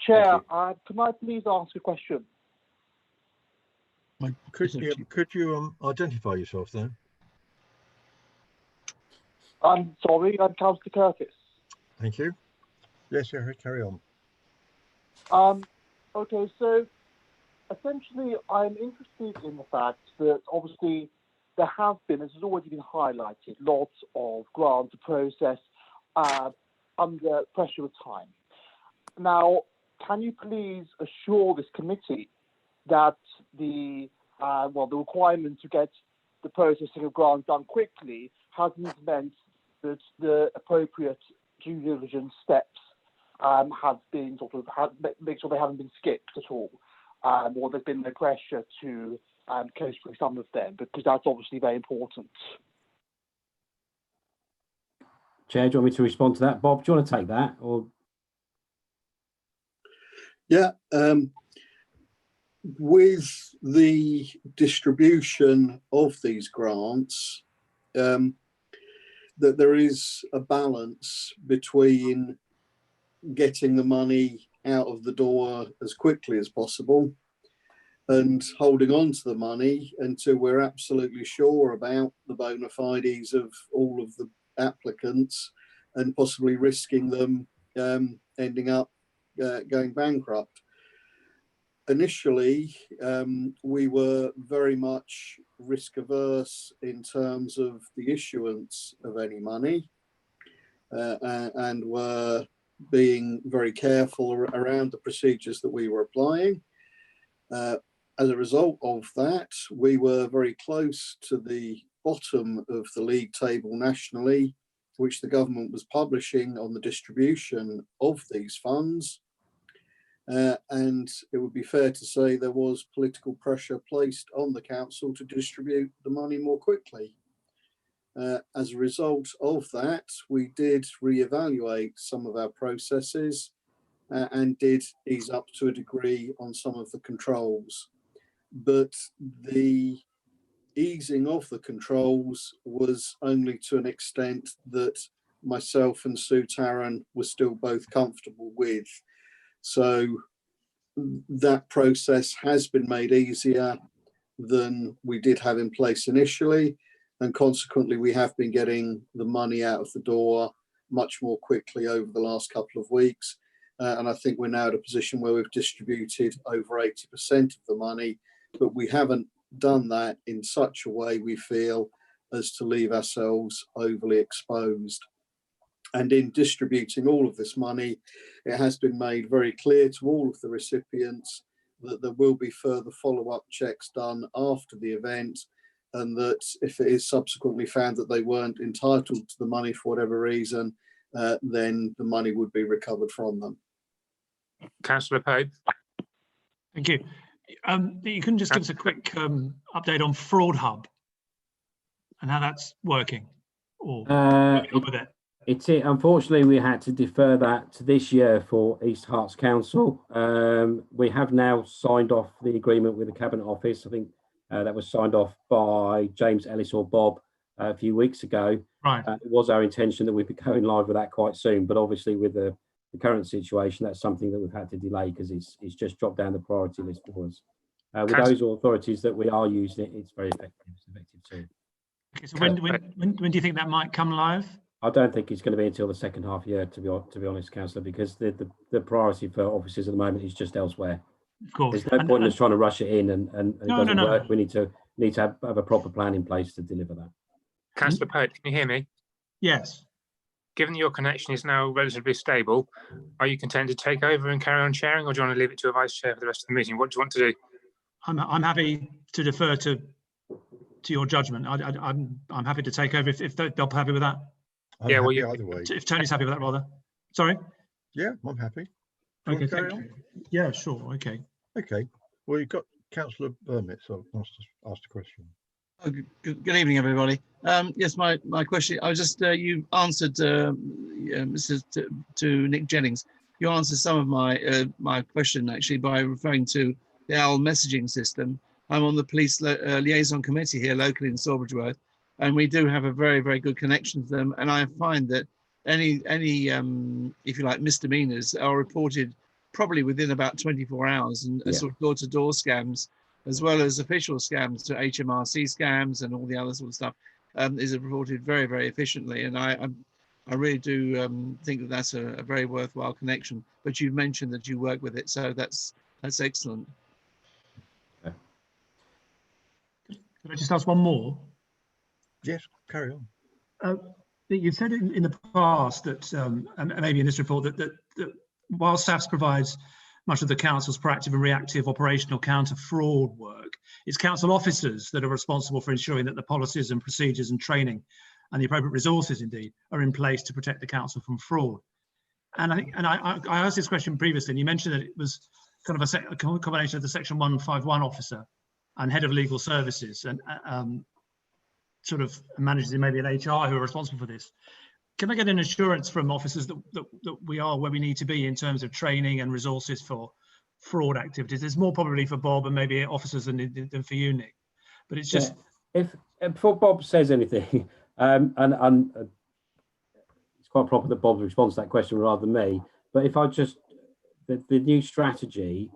Chair, can I please ask a question? Could you identify yourself then? I'm sorry, I'm Councillor Curtis. Thank you. Yes, carry on. Okay, so essentially, I'm interested in the fact that obviously there have been, as has already been highlighted, lots of grants process under pressure of time. Now, can you please assure this committee that the requirement to get the processing of grants done quickly hasn't meant that the appropriate due diligence steps have been make sure they haven't been skipped at all, or there's been no pressure to coast through some of them, because that's obviously very important. Chair, do you want me to respond to that? Bob, do you want to take that? Or Yeah, with the distribution of these grants, that there is a balance between getting the money out of the door as quickly as possible and holding on to the money until we're absolutely sure about the bona fides of all of the applicants, and possibly risking them ending up going bankrupt. Initially, we were very much risk averse in terms of the issuance of any money, and were being very careful around the procedures that we were applying. As a result of that, we were very close to the bottom of the league table nationally, which the government was publishing on the distribution of these funds. And it would be fair to say there was political pressure placed on the council to distribute the money more quickly. As a result of that, we did reevaluate some of our processes and did ease up to a degree on some of the controls. But the easing of the controls was only to an extent that myself and Sue Tarrant were still both comfortable with. So that process has been made easier than we did have in place initially, and consequently we have been getting the money out of the door much more quickly over the last couple of weeks, and I think we're now at a position where we've distributed over 80% of the money, but we haven't done that in such a way, we feel, as to leave ourselves overly exposed. And in distributing all of this money, it has been made very clear to all of the recipients that there will be further follow-up checks done after the event, and that if it is subsequently found that they weren't entitled to the money for whatever reason, then the money would be recovered from them. Councillor Pope. Thank you. You can just give us a quick update on Fraud Hub and how that's working, or with it. Unfortunately, we had to defer that to this year for East Herts Council. We have now signed off the agreement with the Cabinet Office. I think that was signed off by James Ellis or Bob a few weeks ago. Right. It was our intention that we'd be going live with that quite soon, but obviously with the current situation, that's something that we've had to delay because it's just dropped down the priority list for us. With those authorities that we are using it, it's very effective. It's effective too. Okay, so when do you think that might come live? I don't think it's going to be until the second half year, to be honest, Councillor, because the priority for officers at the moment is just elsewhere. Of course. There's no point in us trying to rush it in and it doesn't work. We need to have a proper plan in place to deliver that. Councillor Pope, can you hear me? Yes. Given that your connection is now relatively stable, are you content to take over and carry on chairing, or do you want to leave it to a vice chair for the rest of the meeting? What do you want to do? I'm happy to defer to your judgment. I'm happy to take over if they're happy with that. I'm happy either way. If Tony's happy with that, rather. Sorry. Yeah, I'm happy. Okay. Thank you. Yeah, sure. Okay. Okay. Well, you've got Councillor Burmett, so I'll ask the question. Oh, good evening, everybody. Yes, my question. I was just you answered, Mr. to Nick Jennings. You answered some of my question actually by referring to the OWL messaging system. I'm on the police liaison committee here locally in Sawbridge Worth, and we do have a very, very good connection to them. And I find that any if you like, misdemeanors are reported probably within about 24 hours, and sort of door-to-door scams, as well as official scams to HMRC scams and all the other sort of stuff, is reported very, very efficiently. And I really do think that that's a very worthwhile connection. But you've mentioned that you work with it, so that's That's excellent. Could I just ask one more? Yes, carry on. You've said in the past that, and maybe in this report, that while SAFS provides much of the council's proactive and reactive operational counter-fraud work, it's council officers that are responsible for ensuring that the policies and procedures and training and the appropriate resources, indeed, are in place to protect the council from fraud. And I asked this question previously, and you mentioned that it was kind of a combination of the Section 151 officer and head of legal services and sort of managers in maybe an HR who are responsible for this. Can I get an assurance from officers that we are where we need to be in terms of training and resources for fraud activities? It's more probably for Bob and maybe officers than for you, Nick. But it's just if before Bob says anything, and it's quite proper that Bob responds to that question rather than me. But if I just the new strategy,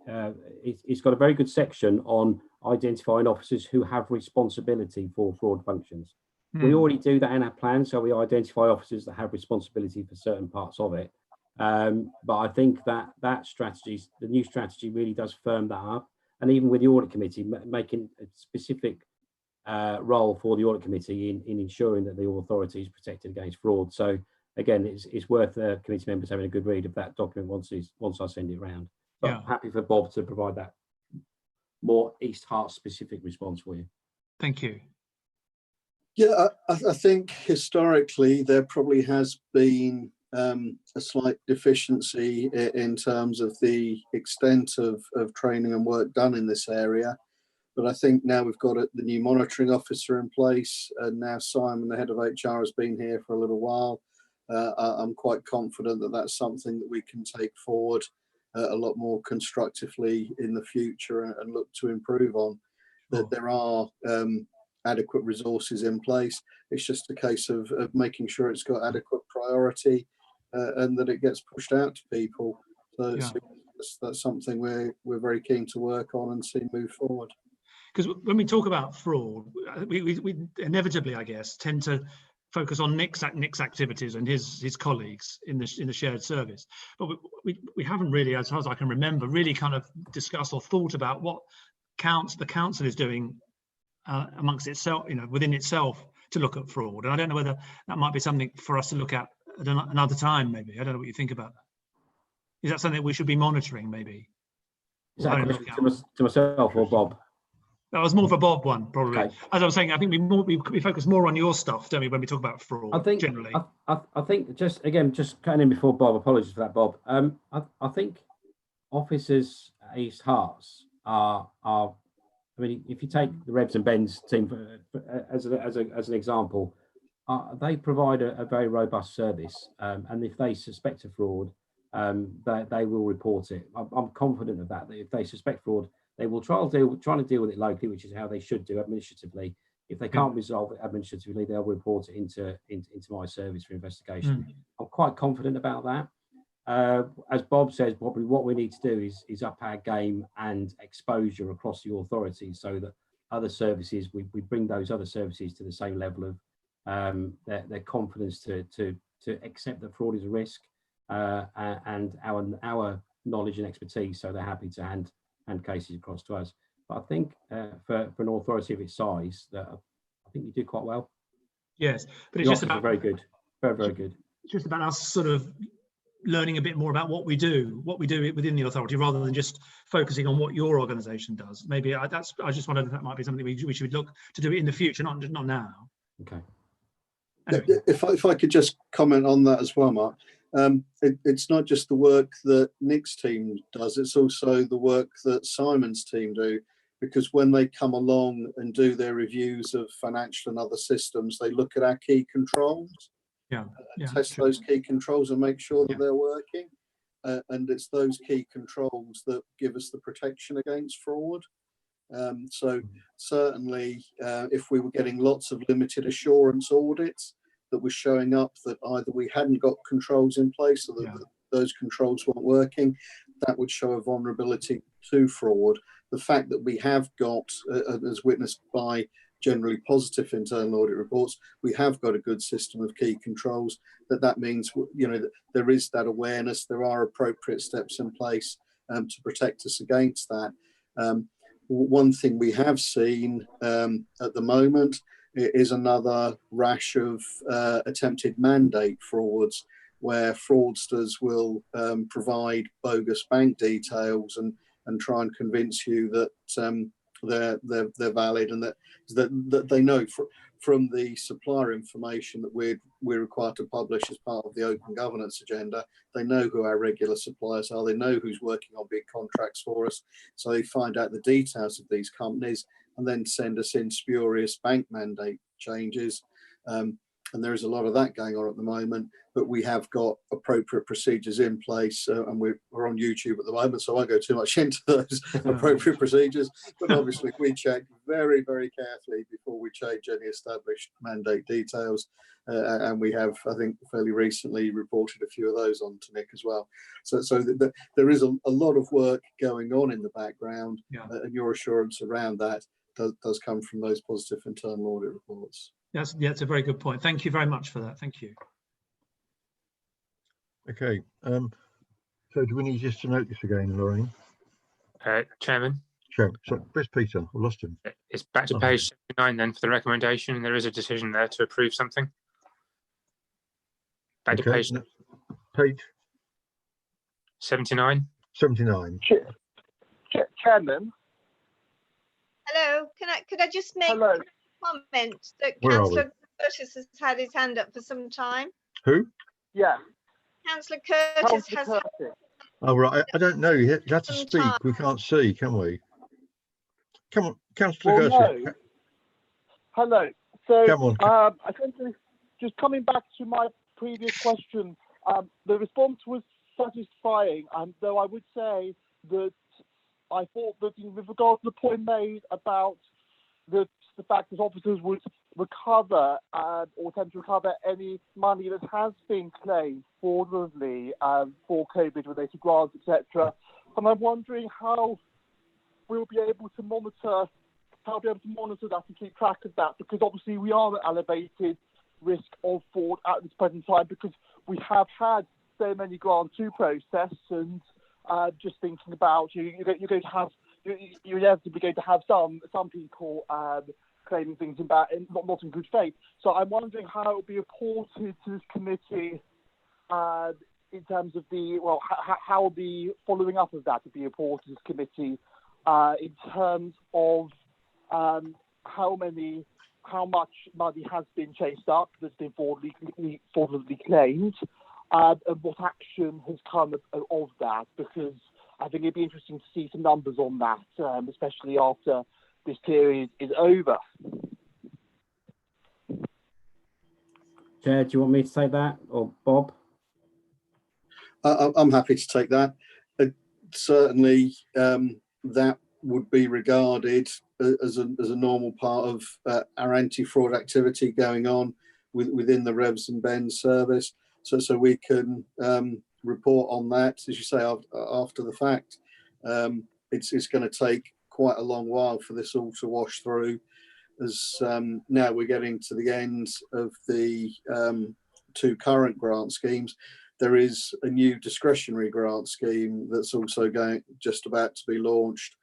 it's got a very good section on identifying officers who have responsibility for fraud functions. We already do that in our plan, so we identify officers that have responsibility for certain parts of it. But I think that strategy, the new strategy, really does firm that up. And even with the audit committee, making a specific role for the audit committee in ensuring that the authority is protected against fraud. So again, it's worth committee members having a good read of that document once I send it around. But yeah. I'm happy for Bob to provide that more East Hart specific response for you. Thank you. Yeah, I think historically there probably has been a slight deficiency in terms of the extent of training and work done in this area. But I think now we've got the new monitoring officer in place, and now Simon, the head of HR, has been here for a little while. I'm quite confident that that's something that we can take forward a lot more constructively in the future and look to improve on. That there are adequate resources in place. It's just a case of making sure it's got adequate priority and that it gets pushed out to people. So that's something we're very keen to work on and see move forward. Because when we talk about fraud, we inevitably, I guess, tend to focus on Nick's activities and his colleagues in the shared service. But we haven't really, as far as I can remember, really kind of discussed or thought about what the council is doing amongst itself, within itself, to look at fraud. And I don't know whether that might be something for us to look at another time, maybe. I don't know what you think about that. Is that something we should be monitoring, maybe? Is that a question to myself or Bob? That was more for Bob one, probably. Okay. As I was saying, I think we focus more on your stuff, don't we, when we talk about fraud, I think, generally? I think, just cutting in before Bob, apologies for that, Bob. I think officers at East Harts are I mean, if you take the Rebs and Bens team as an example, they provide a very robust service, and if they suspect a fraud, they will report it. I'm confident of that if they suspect fraud, they will try to deal with it locally, which is how they should do administratively. If they can't resolve it administratively, they'll report it into my service for investigation. I'm quite confident about that. As Bob says, probably what we need to do is up our game and exposure across the authorities, so that other services, we bring those other services to the same level of their confidence to accept that fraud is a risk, and our knowledge and expertise, so they're happy to hand cases across to us. But I think for an authority of its size, that I think you do quite well. Yes, but it's just about very good, very good. It's just about us sort of learning a bit more about what we do within the authority, rather than just focusing on what your organisation does. Maybe I just wondered if that might be something we should look to do in the future, not now. Okay. Anyway. If I could just comment on that as well, Mark. It's not just the work that Nick's team does, it's also the work that Simon's team do, because when they come along and do their reviews of financial and other systems, they look at our key controls, test those key controls and make sure that they're working. And it's those key controls that give us the protection against fraud. So certainly, if we were getting lots of limited assurance audits that was showing up that either we hadn't got controls in place or that those controls weren't working, that would show a vulnerability to fraud. The fact that we have got, as witnessed by generally positive internal audit reports, we have got a good system of key controls, that means, that there is that awareness, there are appropriate steps in place, to protect us against that. One thing we have seen at the moment is another rash of attempted mandate frauds, where fraudsters will provide bogus bank details and try and convince you that they're valid, and that they know from the supplier information that we're required to publish as part of the open governance agenda. They know who our regular suppliers are. They know who's working on big contracts for us. So they find out the details of these companies and then send us in spurious bank mandate changes. And there is a lot of that going on at the moment, but we have got appropriate procedures in place, and we're on YouTube at the moment, so I won't go too much into those appropriate procedures, but obviously we check very, very carefully before we change any established mandate details, and we have, I think, fairly recently reported a few of those on to Nick as well. So there is a lot of work going on in the background, and your assurance around that does come from those positive internal audit reports. That's a very good point. Thank you very much for that. Thank you. Okay. So do we need just to note this again, Lorraine? Chairman? Sure. So where's Peter? I lost him. It's back to page 79 then for the recommendation. There is a decision there to approve something. Back to page 79. 79. Chairman. Hello. Could I just make a comment that Councillor Curtis has had his hand up for some time? Who? Yeah. Councillor Curtis has. Oh right, I don't know. You have to speak. We can't see, can we? Come on, Councillor Curtis. No. Hello. So, come on. essentially, just coming back to my previous question, the response was satisfying, and though I would say that I thought that with regard to the point made about the fact that officers would recover or attempt to recover any money that has been claimed fraudulently for COVID-related grants, etc. And I'm wondering how we'll be able to monitor that and keep track of that, because obviously we are at elevated risk of fraud at this present time, because we have had so many grants to process, and just thinking about you're going to have you're inevitably going to have some people claiming things not in good faith. So I'm wondering how it will be reported to this committee in terms of how the following up of that will be reported to this committee in terms of how much money has been chased up that's been fraudulently claimed, and what action has come of that, because I think it'd be interesting to see some numbers on that, especially after this period is over. Chair, do you want me to take that, or Bob? I'm happy to take that. Certainly, that would be regarded as a normal part of our anti-fraud activity going on within the Revs and Bens service. So we can report on that, as you say, after the fact. It's going to take quite a long while for this all to wash through, as now we're getting to the end of the two current grant schemes. There is a new discretionary grant scheme that's also just about to be launched,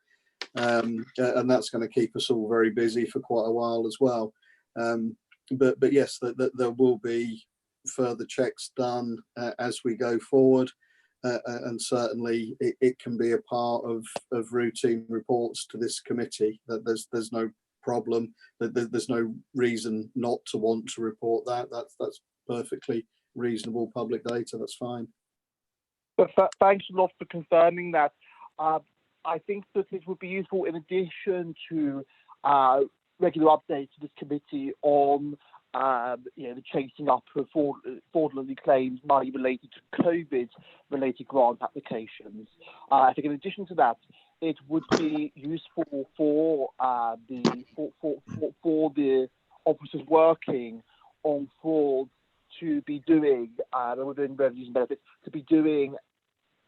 and that's going to keep us all very busy for quite a while as well. But yes, there will be further checks done as we go forward, and certainly it can be a part of routine reports to this committee. That there's no problem, that there's no reason not to want to report that. That's perfectly reasonable public data. That's fine. But thanks a lot for confirming that. I think that it would be useful, in addition to regular updates to this committee on the chasing up of fraudulently claimed money related to COVID-related grant applications. I think in addition to that, it would be useful for the officers working on fraud to be doing, within revenues and benefits, to be doing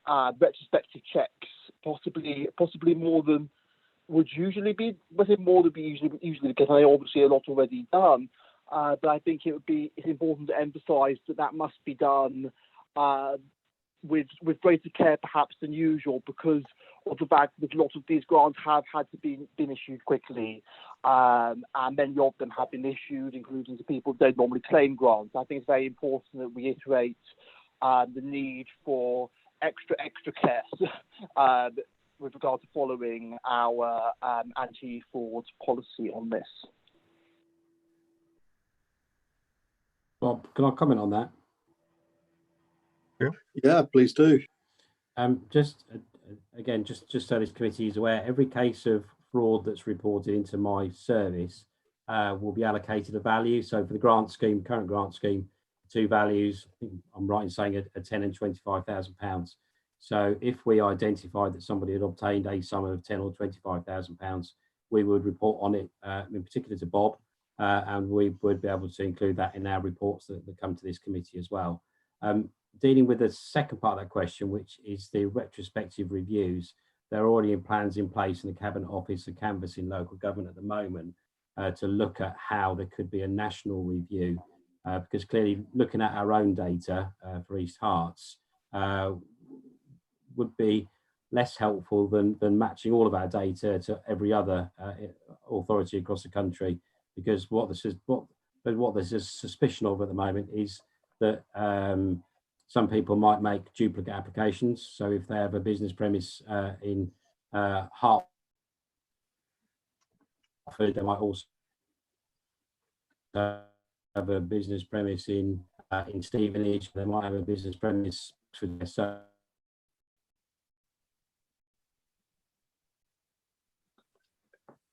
retrospective checks, possibly more than would usually be. Usually because I obviously a lot already done. But I think it's important to emphasise that must be done with greater care perhaps than usual, because of the fact that a lot of these grants have had to be issued quickly, and many of them have been issued, including to people who don't normally claim grants. I think it's very important that we reiterate the need for extra care with regard to following our anti-fraud policy on this. Bob, can I comment on that? Yeah, please do. Just again, just so this committee is aware, every case of fraud that's reported into my service will be allocated a value. So for the grant scheme, current grant scheme, two values, I think I'm right in saying a £10,000 and £25,000. So if we identified that somebody had obtained a sum of £10,000 or £25,000, we would report on it, in particular to Bob, and we would be able to include that in our reports that come to this committee as well. Dealing with the second part of that question, which is the retrospective reviews, there are already plans in place in the Cabinet Office of canvassing local government at the moment to look at how there could be a national review, because clearly looking at our own data for East Herts would be less helpful than matching all of our data to every other authority across the country, because what there's a suspicion of at the moment is that some people might make duplicate applications. So if they have a business premise in Hertford, they might also have a business premise in Stevenage. They might have a business premise for their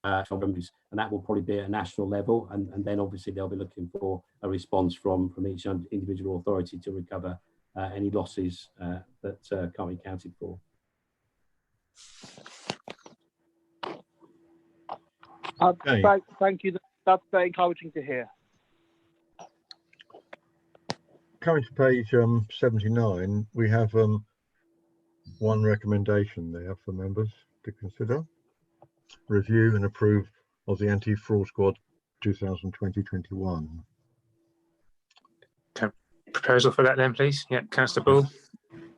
and that will probably be at a national level, and then obviously they'll be looking for a response from each individual authority to recover any losses that can't be accounted for. Thank you. That's very encouraging to hear. Coming to page 79, we have one recommendation there for members to consider. Review and approve of the Anti-Fraud Squad 2020-21. Proposal for that then, please. Yeah, Councillor Bull.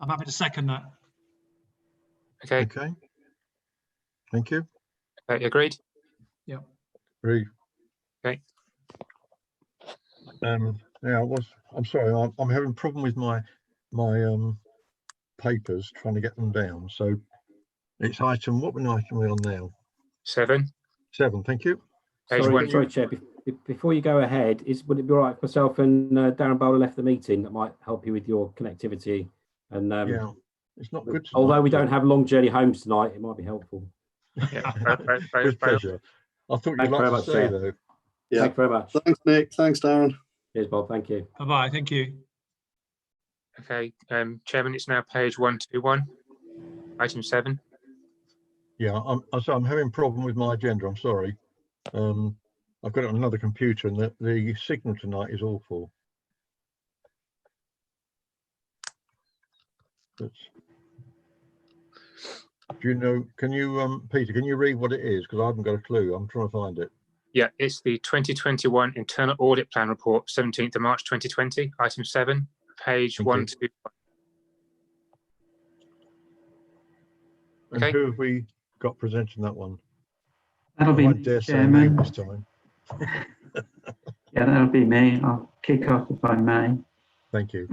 I'm happy to second that. Okay. Okay. Thank you. Agreed? Yeah. Agreed. Okay. Yeah, I'm sorry, I'm having a problem with my papers, trying to get them down. So it's item, what item are we on now? 7. 7, thank you. Sorry, Chair. Before you go ahead, would it be all right if myself and Darren Bowler left the meeting? That might help you with your connectivity. And yeah, it's not good tonight, although we don't have long journey homes tonight, it might be helpful. Yeah, with pleasure. I thought you'd like to say though. Yeah. Thank you very much. Thanks, Nick. Thanks, Darren. Cheers, Bob. Thank you. Bye-bye. Thank you. Okay, Chairman, it's now page 121, item 7. Yeah, I'm having a problem with my agenda. I'm sorry. I've got it on another computer, and the signal tonight is awful. Do you know? Can you, Peter? Can you read what it is? Because I haven't got a clue. I'm trying to find it. Yeah, it's the 2021 Internal Audit Plan Report, 17th of March 2020, item 7, page 121. And who have we got presenting that one? That'll be me, Chairman. This time. Yeah, that'll be me. I'll kick off if I may. Thank you.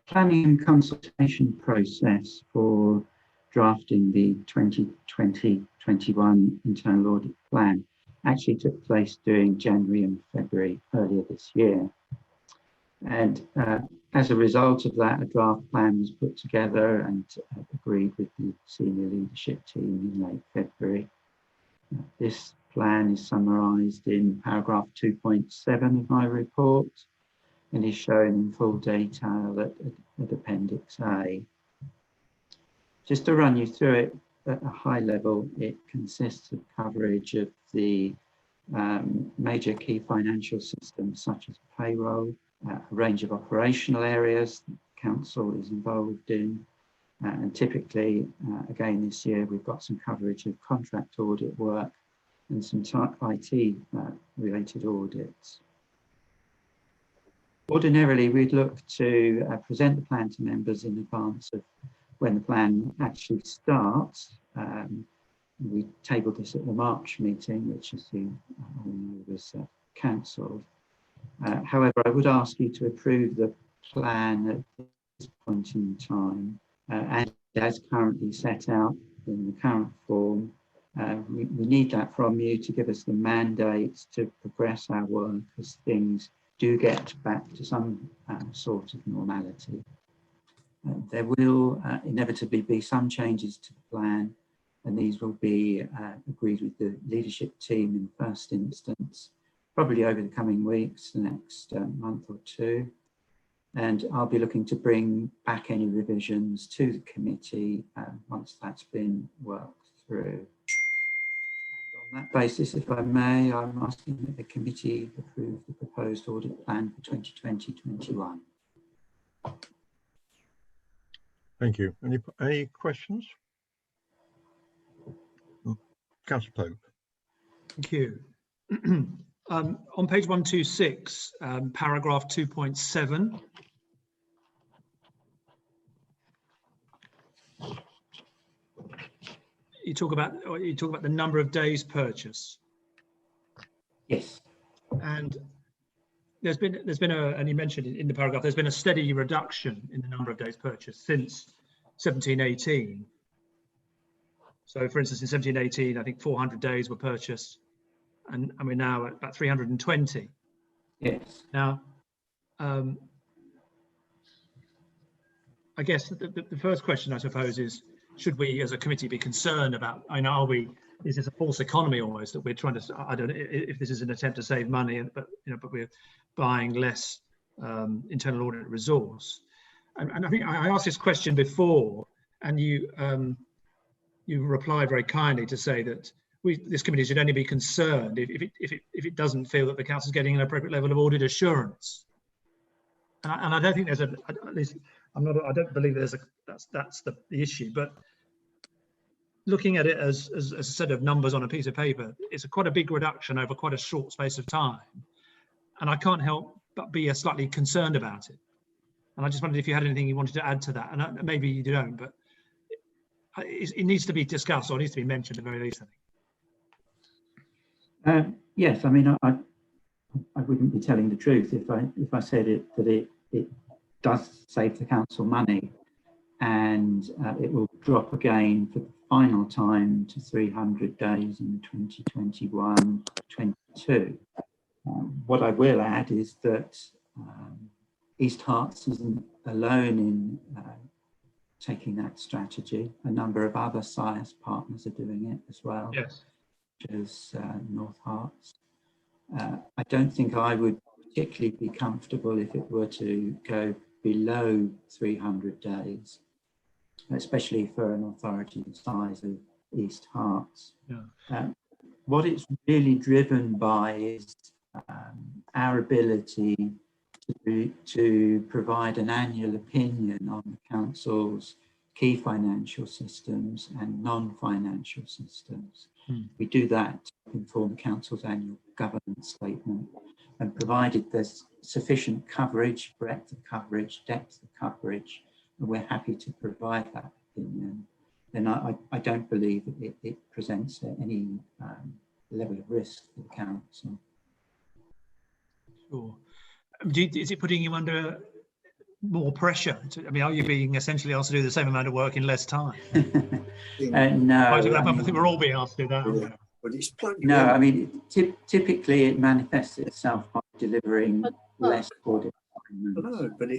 Planning and consultation process for drafting the 2020-21 internal audit plan actually took place during January and February earlier this year. And as a result of that, a draft plan was put together and agreed with the senior leadership team in late February. This plan is summarised in paragraph 2.7 of my report and is shown in full detail at Appendix A. Just to run you through it at a high level, it consists of coverage of the major key financial systems such as payroll, a range of operational areas that Council is involved in, and typically, again this year, we've got some coverage of contract audit work and some IT related audits. Ordinarily, we'd look to present the plan to members in advance of when the plan actually starts. We tabled this at the March meeting, which, as you all know, was cancelled. However, I would ask you to approve the plan at this point in time, and as currently set out in the current form. We need that from you to give us the mandate to progress our work as things do get back to some sort of normality. There will inevitably be some changes to the plan, and these will be agreed with the leadership team in the first instance, probably over the coming weeks, the next month or two. And I'll be looking to bring back any revisions to the committee once that's been worked through. And on that basis, if I may, I'm asking that the committee approve the proposed audit plan for 2020-21. Thank you. Any questions? Councillor Pope. Thank you. On page 126, paragraph 2.7. You talk about the number of days purchase. Yes. And there's been and you mentioned in the paragraph, there's been a steady reduction in the number of days purchased since 1718. So, for instance, in 1718, I think 400 days were purchased, and we're now at about 320. Yes. Now, I guess the first question, I suppose, is: should we, as a committee, be concerned about? I know, is this a false economy almost that we're trying to? I don't know if this is an attempt to save money, but we're buying less internal audit resource. And I think I asked this question before, and you replied very kindly to say that this committee should only be concerned if it doesn't feel that the council is getting an appropriate level of audit assurance. And I don't think there's at least I don't believe that's the issue. But looking at it as a set of numbers on a piece of paper, it's quite a big reduction over quite a short space of time, and I can't help but be slightly concerned about it. And I just wondered if you had anything you wanted to add to that, and maybe you don't, but it needs to be discussed, or it needs to be mentioned at the very least, I think. Yes, I mean, I wouldn't be telling the truth if I said that it does save the council money, and it will drop again for the final time to 300 days in 2021-22. What I will add is that East Herts isn't alone in taking that strategy. A number of other SIAS partners are doing it as well. Yes. Such as North Herts. I don't think I would particularly be comfortable if it were to go below 300 days, especially for an authority the size of East Herts. Yeah. What it's really driven by is our ability to provide an annual opinion on the council's key financial systems and non-financial systems. We do that to inform the council's annual governance statement, and provided there's sufficient coverage, breadth of coverage, depth of coverage, and we're happy to provide that opinion, then I don't believe it presents any level of risk for the council. Sure. Is it putting you under more pressure? I mean, are you being essentially asked to do the same amount of work in less time? No. I think we're all being asked to do that. But it's plugged No, in. I mean, typically it manifests itself by delivering less audit documents. No, but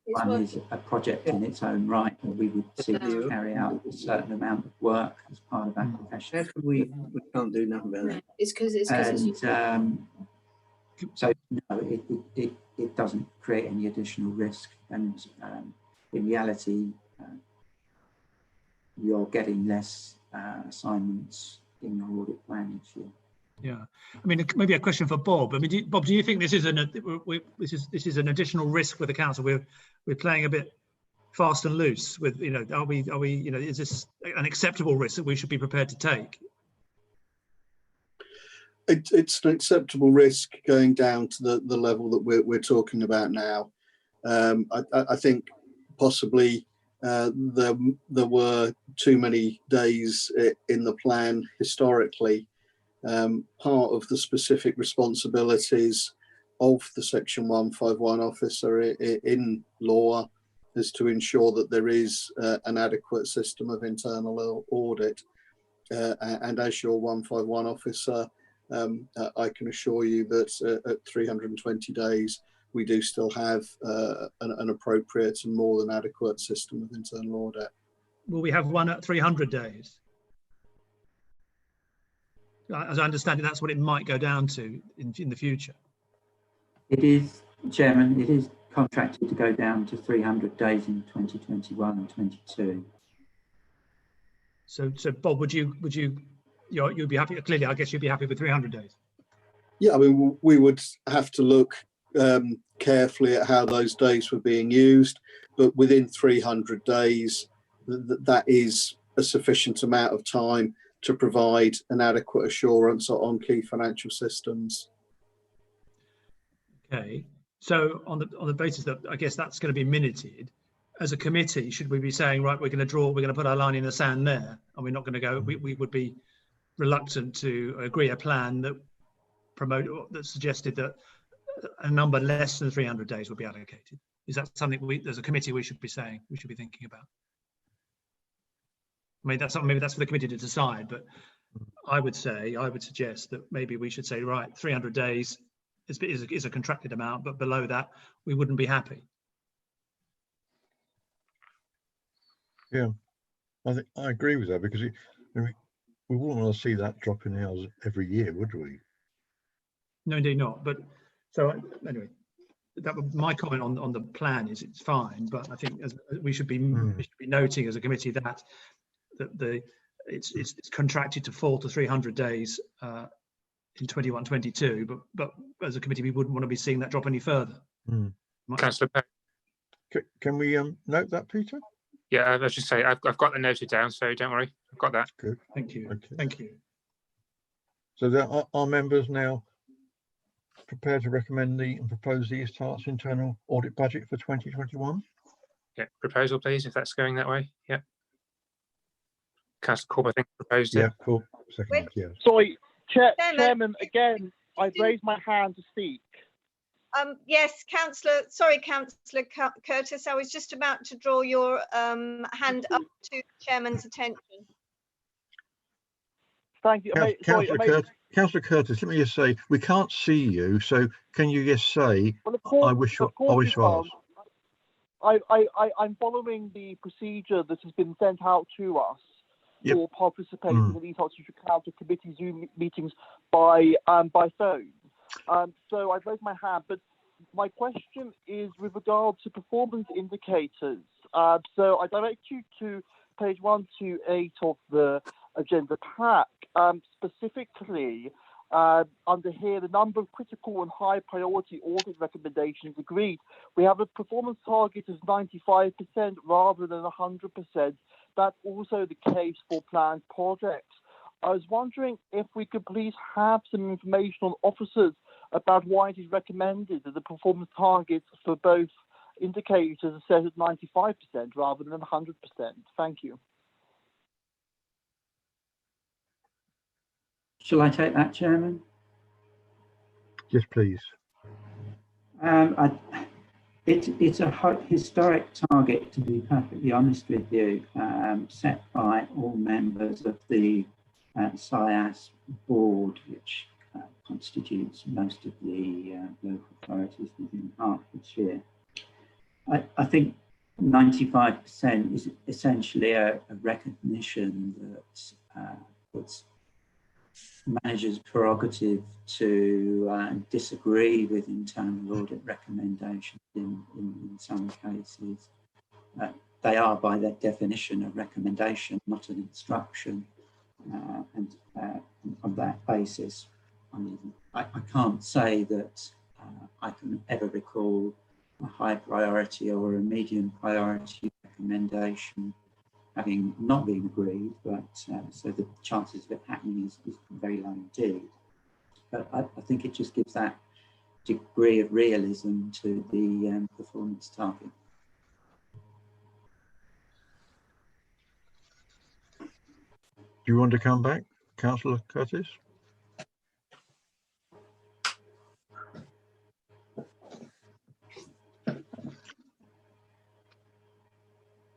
one is a project in its own right, where we would seek to carry out a certain amount of work as part of our profession. How can we can't do nothing about that? It's because so no, it doesn't create any additional risk, and in reality, you're getting less assignments in your audit plan each year. Yeah, I mean, maybe a question for Bob. I mean, Bob, do you think this is an additional risk for the council? We're playing a bit fast and loose with, are we is this an acceptable risk that we should be prepared to take? it's an acceptable risk going down to the level that we're talking about now. I think possibly there were too many days in the plan historically. Part of the specific responsibilities of the Section 151 officer in law is to ensure that there is an adequate system of internal audit. And as your 151 officer, I can assure you that at 320 days, we do still have an appropriate and more than adequate system of internal audit. Will we have one at 300 days? As I understand it, that's what it might go down to in the future. It is, Chairman, it is contracted to go down to 300 days in 2021 and 22. So Bob, would you you'd be happy? Clearly, I guess you'd be happy with 300 days. Yeah, I mean, we would have to look carefully at how those days were being used, but within 300 days, that is a sufficient amount of time to provide an adequate assurance on key financial systems. Okay, so on the basis that I guess that's going to be minuted, as a committee, should we be saying, right, we're going to put our line in the sand there, and we're not going to go? We would be reluctant to agree a plan that suggested that a number less than 300 days would be allocated. Is that something as a committee we should be saying, we should be thinking about? I mean, that's something, maybe that's for the committee to decide, but I would suggest that maybe we should say, right, 300 days is a contracted amount, but below that, we wouldn't be happy. Yeah, I think I agree with that, because we wouldn't want to see that drop in hours every year, would we? No, indeed not. But so anyway, my comment on the plan is it's fine, but I think we should be noting as a committee that it's contracted to fall to 300 days in 21-22, but as a committee we wouldn't want to be seeing that drop any further. Councillor Perry. Can we note that, Peter? Yeah, I was just say I've got the noted down, so don't worry, I've got that. Good. Thank you. Okay. Thank you. So there are members now prepared to recommend and propose the East Herts internal audit budget for 2021? Yeah, proposal please, if that's going that way. Yeah. Councillor Corb, I think, proposed it. Yeah, cool. Second, yeah. Sorry, Chairman, again, I've raised my hand to speak. Yes, Councillor Curtis, I was just about to draw your hand up to the Chairman's attention. Thank you. Councillor Curtis, let me just say, we can't see you, so can you just say, well, I wish to ask? I'm following the procedure that has been sent out to us for participating in these Oxfordshire Council Committee Zoom meetings by phone. So I've raised my hand, but my question is with regard to performance indicators. So I direct you to page 128 of the agenda pack. Specifically, under here, the number of critical and high priority audit recommendations agreed. We have a performance target of 95% rather than 100%. That's also the case for planned projects. I was wondering if we could please have some information on officers about why it is recommended that the performance targets for both indicators are set at 95% rather than 100%. Thank you. Shall I take that, Chairman? Yes, please. It's a historic target, to be perfectly honest with you, set by all members of the SIAS board, which constitutes most of the local authorities within Hertfordshire. I think 95% is essentially a recognition that it's managers' prerogative to disagree with internal audit recommendations in some cases. They are, by their definition, a recommendation, not an instruction. And on that basis, I mean, I can't say that I can ever recall a high priority or a medium priority recommendation having not been agreed, but so the chances of it happening is very low indeed. but I think it just gives that degree of realism to the performance target. Do you want to come back, Councillor Curtis?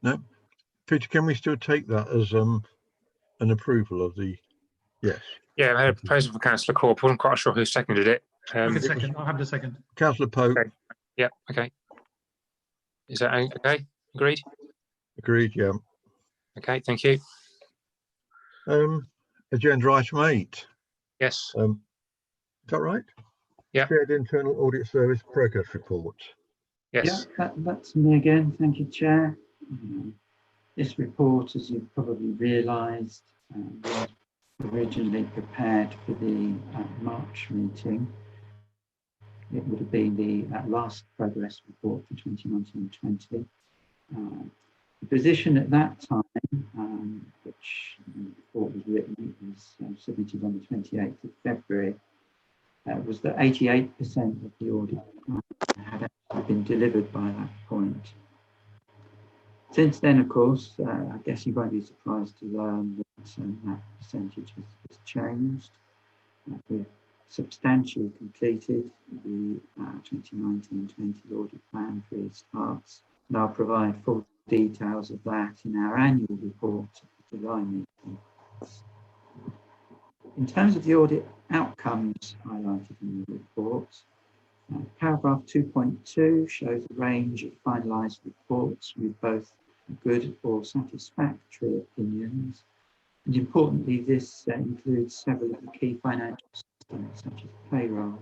No. Peter, can we still take that as an approval of the, yes? Yeah, I had a proposal for Councillor Corp. I wasn't quite sure who seconded it. I can second. I'll have the second. Councillor Pope. Okay. Yeah, okay. Is that okay? Agreed? Agreed, yeah. Okay, thank you. Agenda item 8. Yes. Is that right? Yeah. Shared Internal Audit Service Progress Report. Yes. Yeah, that's me again. Thank you, Chair. This report, as you've probably realised, was originally prepared for the March meeting. It would have been the last progress report for 2019-20. The position at that time, which the report was written, it was submitted on the 28th of February, was that 88% of the audit had actually been delivered by that point. Since then, of course, I guess you won't be surprised to learn that that percentage has changed. We've substantially completed the 2019-20 audit plan for its parts, and I'll provide full details of that in our annual report at the July meeting. In terms of the audit outcomes highlighted in the report, paragraph 2.2 shows a range of finalised reports with both good or satisfactory opinions. And importantly, this includes several of the key financial systems, such as payroll.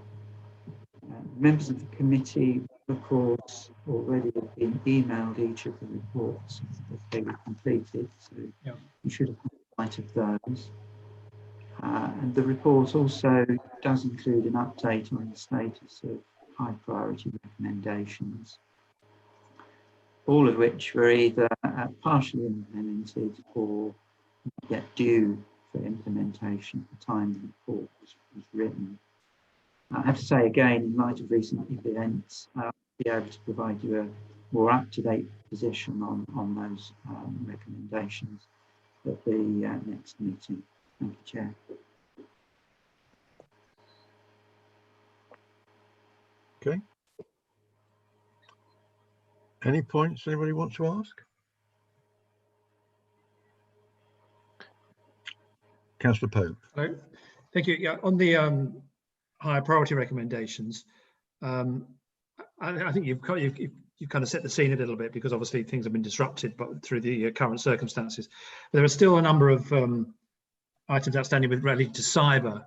Members of the committee, of course, already have been emailed each of the reports that they were completed, so you should have had sight of those. And the report also does include an update on the status of high priority recommendations, all of which were either partially implemented or yet due for implementation at the time the report was written. I have to say again, in light of recent events, I'll be able to provide you a more up-to-date position on those recommendations at the next meeting. Thank you, Chair. Okay. Any points anybody wants to ask? Councillor Pope. Hello. Thank you. Yeah, on the higher priority recommendations, I think you've kind of set the scene a little bit, because obviously things have been disrupted through the current circumstances. But there are still a number of items outstanding related to cyber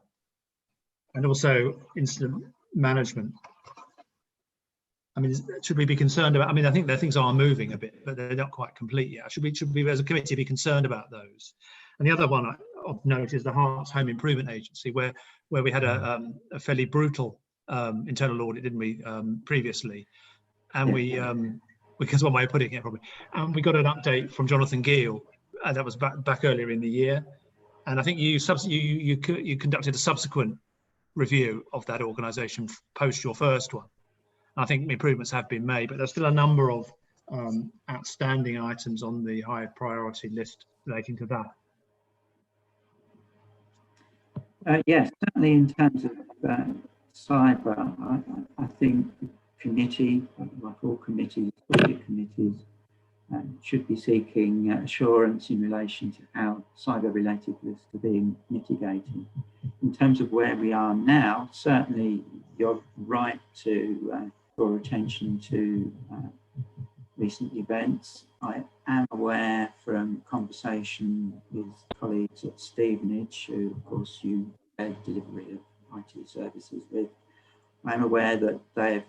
and also incident management. I mean, should we be concerned about? I mean, I think that things are moving a bit, but they're not quite complete yet. Should we, as a committee, be concerned about those? And the other one of note is the Hearts Home Improvement Agency, where we had a fairly brutal internal audit, didn't we, previously? And we, because one way of putting it, probably, and we got an update from Jonathan Gill, that was back earlier in the year. And I think you conducted a subsequent review of that organisation post your first one. I think improvements have been made, but there's still a number of outstanding items on the high priority list relating to that. Yes, certainly in terms of cyber, I think the committee, like all committees, audit committees, should be seeking assurance in relation to how cyber-related risks are being mitigated. In terms of where we are now, certainly you're right to draw attention to recent events. I am aware from conversation with colleagues at Stevenage, who of course you led delivery of IT services with, I'm aware that they've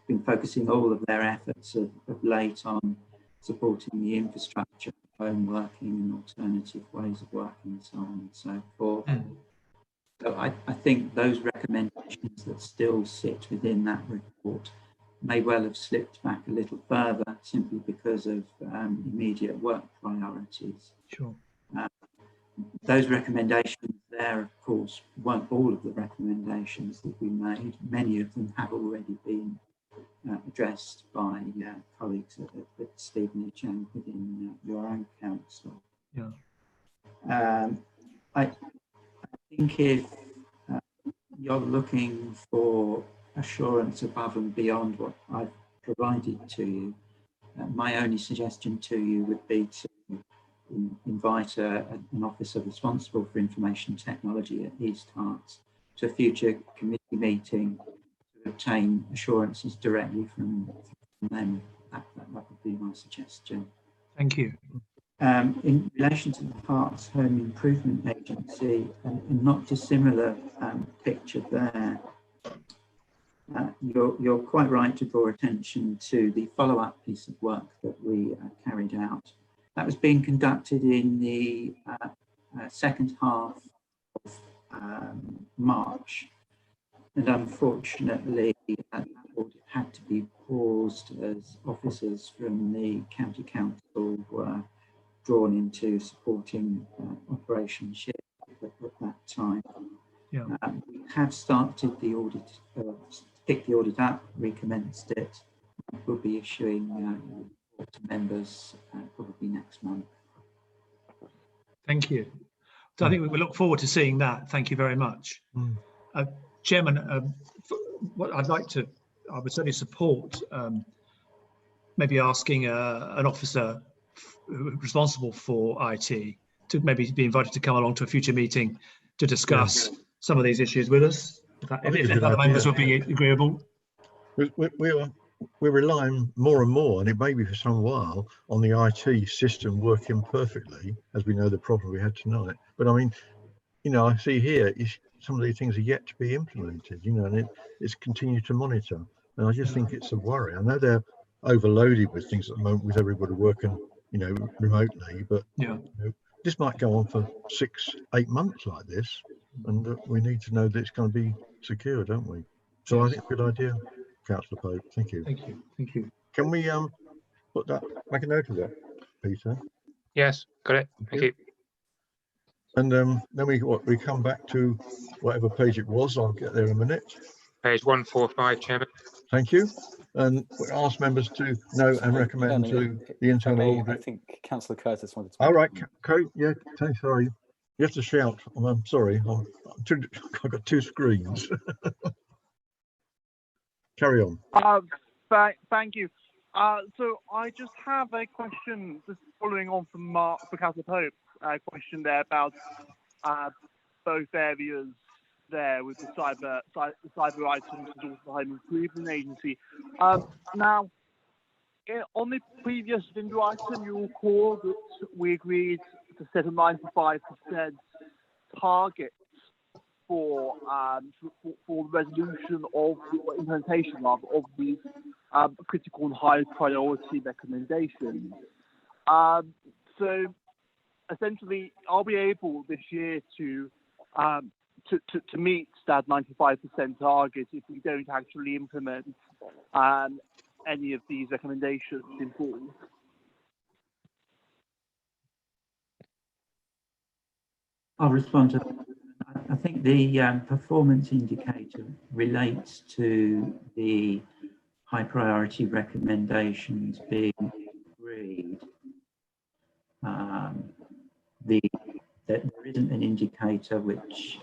been focusing all of their efforts of late on supporting the infrastructure, home working and alternative ways of working and so on and so forth. So I think those recommendations that still sit within that report may well have slipped back a little further simply because of immediate work priorities. Sure. Those recommendations there, of course, weren't all of the recommendations that we made. Many of them have already been addressed by colleagues at Stevenage and within your own council. Yeah. I think if you're looking for assurance above and beyond what I've provided to you, my only suggestion to you would be to invite an officer responsible for information technology at East Herts to a future committee meeting to obtain assurances directly from them. That would be my suggestion. Thank you. In relation to the Herts Home Improvement Agency, a not dissimilar picture there. You're quite right to draw attention to the follow-up piece of work that we carried out. That was being conducted in the second half of March, and unfortunately that audit had to be paused as officers from the County Council were drawn into supporting Operation Shift at that time. Yeah. We have started the audit, picked the audit up, recommenced it. We'll be issuing report to members probably next month. Thank you. So I think we look forward to seeing that. Thank you very much. Chairman, what I would certainly support maybe asking an officer responsible for IT to maybe be invited to come along to a future meeting to discuss some of these issues with us. If other members would be agreeable. We're relying more and more, and it may be for some while, on the IT system working perfectly, as we know the problem we had tonight. But I mean, you know, I see here some of these things are yet to be implemented, you know, and it's continued to monitor. And I just think it's a worry. I know they're overloaded with things at the moment with everybody working, you know, remotely, but you know, this might go on for 6-8 months like this, and we need to know that it's going to be secure, don't we? So I think it's a good idea, Councillor Pope. Thank you. Thank you. Thank you. Can we put that, make a note of that, Peter? Yes, got it. Thank you. And then we come back to whatever page it was. I'll get there in a minute. Page 145, Chairman. Thank you. And we ask members to know and recommend to the internal audit. I think Councillor Curtis wanted to. All right, yeah, sorry. You have to shout. I'm sorry. I've got two screens. Carry on. Thank you. So I just have a question, just following on from for Councillor Pope's question there about both areas there with the cyber items and also the Home Improvement Agency. Now, on the previous agenda item, you will recall that we agreed to set a 95% target for the resolution of the implementation of these critical and high priority recommendations. So essentially, are we able this year to meet that 95% target if we don't actually implement any of these recommendations in full? I'll respond to that. I think the performance indicator relates to the high priority recommendations being agreed. There isn't an indicator which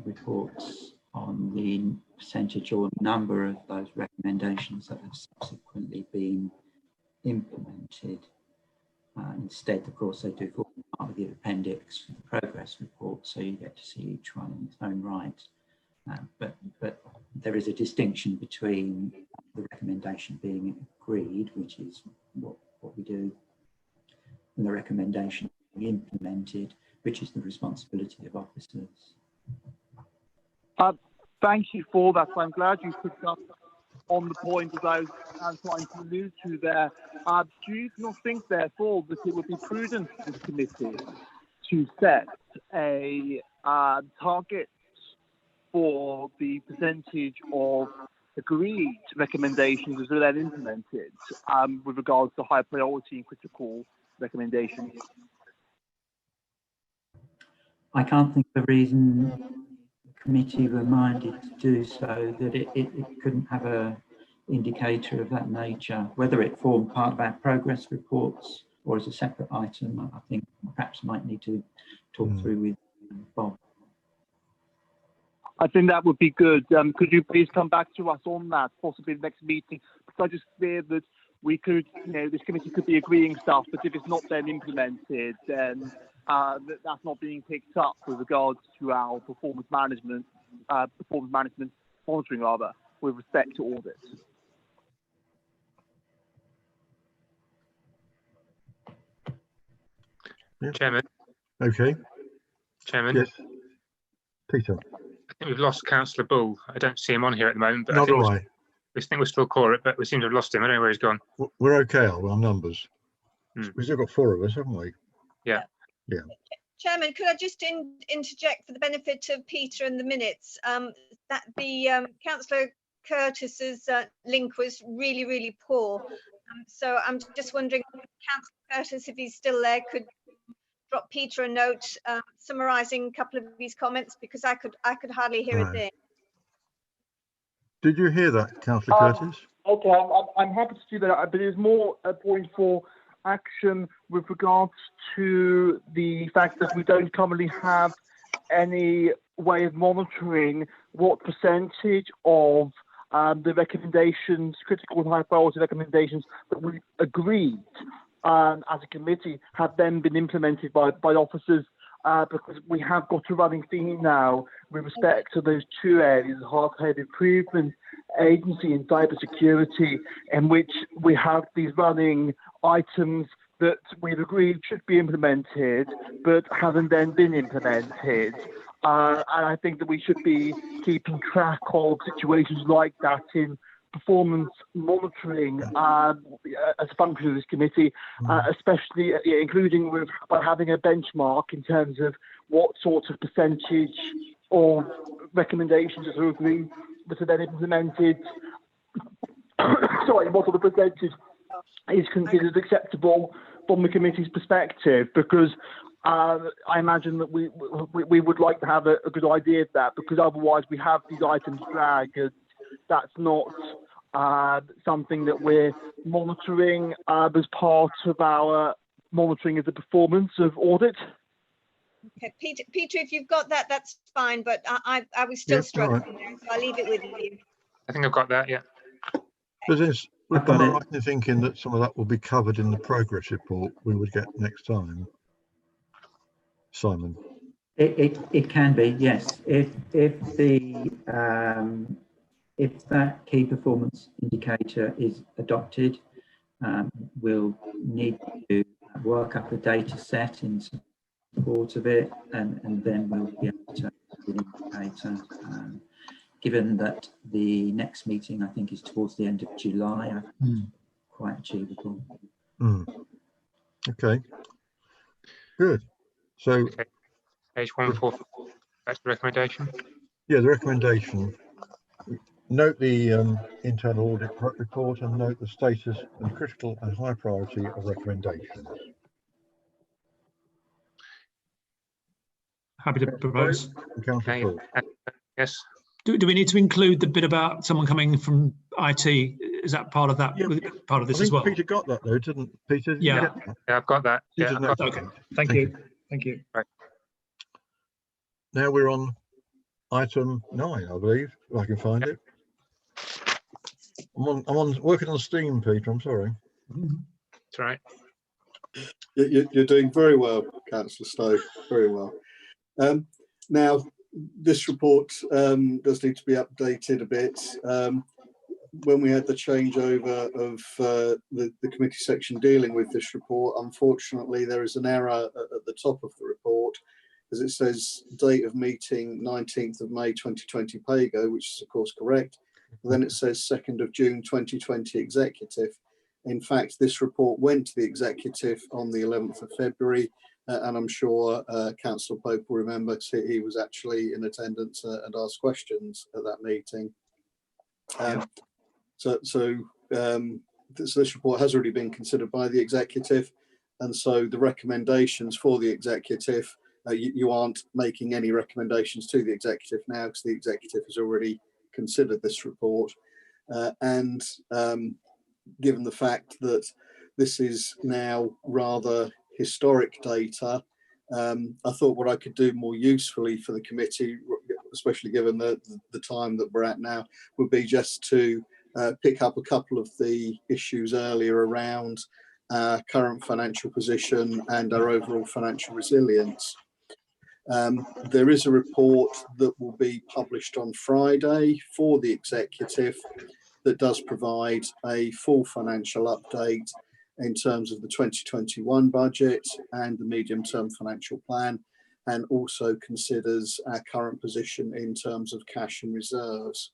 reports on the percentage or number of those recommendations that have subsequently been implemented. Instead, of course, they do form part of the appendix for the progress report, so you get to see each one in its own right. But there is a distinction between the recommendation being agreed, which is what we do, and the recommendation being implemented, which is the responsibility of officers. Thank you for that. I'm glad you picked up on the point that I was trying to allude to there. Do you not think, therefore, that it would be prudent for the committee to set a target for the percentage of agreed recommendations as they're implemented with regards to high priority and critical recommendations? I can't think of a reason the committee were minded to do so, that it couldn't have a indicator of that nature, whether it formed part of our progress reports or as a separate item. I think perhaps might need to talk through with Bob. I think that would be good. Could you please come back to us on that, possibly the next meeting? Because I just fear that we could, this committee could be agreeing stuff, but if it's not then implemented, then that's not being picked up with regards to our performance management monitoring, rather, with respect to audit. Yeah. Chairman. Okay. Chairman. Yes. Peter. I think we've lost Councillor Bull. I don't see him on here at the moment, but Not I think do I. we think we're still core it, but we seem to have lost him. I don't know where he's gone. We're okay on numbers. We've still got 4 of us, haven't we? Yeah. Yeah. Chairman, could I just interject for the benefit of Peter and the minutes, that the Councillor Curtis's link was really, really poor. So I'm just wondering, Councillor Curtis, if he's still there, could drop Peter a note summarising a couple of his comments, because I could hardly hear a thing. Did you hear that, Councillor Curtis? Okay, I'm happy to do that, but it's more a point for action with regards to the fact that we don't currently have any way of monitoring what percentage of the recommendations, critical and high priority recommendations that we agreed as a committee have then been implemented by officers, because we have got a running theme now with respect to those 2 areas, hard-head improvement, agency and cybersecurity, in which we have these running items that we've agreed should be implemented, but haven't then been implemented. And I think that we should be keeping track of situations like that in performance monitoring as a function of this committee, especially including by having a benchmark in terms of what sort of percentage of recommendations that are agreed that are then implemented. Sorry, what sort of percentage is considered acceptable from the committee's perspective, because I imagine that we would like to have a good idea of that, because otherwise we have these items flagged and that's not something that we're monitoring as part of our monitoring of the performance of audit. Okay, Peter, if you've got that, that's fine, but I was still struggling there, so I'll leave it with you. I think I've got that, yeah. Am I right in thinking that some of that will be covered in the progress report we would get next time? Simon? It can be, yes. If that key performance indicator is adopted, we'll need to work up a data set in support of it, and then we'll be able to put an indicator. Given that the next meeting, I think, is towards the end of July, quite achievable. Okay, good. So, okay. Page 144, that's the recommendation? Yeah, the recommendation. Note the internal audit report and note the status and critical and high priority of recommendations. Happy to propose. Okay. Yes. Do we need to include the bit about someone coming from IT? Is that part of that? Yeah, part of this as well? Peter got that though, didn't Peter? Yeah. Yeah, I've got that. Yeah, okay. Thank you. Thank you. Right. Now we're on item 9, I believe, if I can find it. I'm on working on Steam, Peter. I'm sorry. That's right. You're doing very well, Councillor Stowe. Very well. Now, this report does need to be updated a bit. When we had the changeover of the committee section dealing with this report, unfortunately, there is an error at the top of the report, as it says date of meeting 19th of May 2020 PAYGO, which is of course correct. But then it says 2nd of June 2020 executive. In fact, this report went to the executive on the 11th of February, and I'm sure Councillor Pope will remember he was actually in attendance and asked questions at that meeting. So this report has already been considered by the executive, and so the recommendations for the executive you aren't making any recommendations to the executive now, because the executive has already considered this report. And given the fact that this is now rather historic data, I thought what I could do more usefully for the committee, especially given the time that we're at now, would be just to pick up a couple of the issues earlier around our current financial position and our overall financial resilience. There is a report that will be published on Friday for the executive that does provide a full financial update in terms of the 2021 budget and the medium-term financial plan, and also considers our current position in terms of cash and reserves.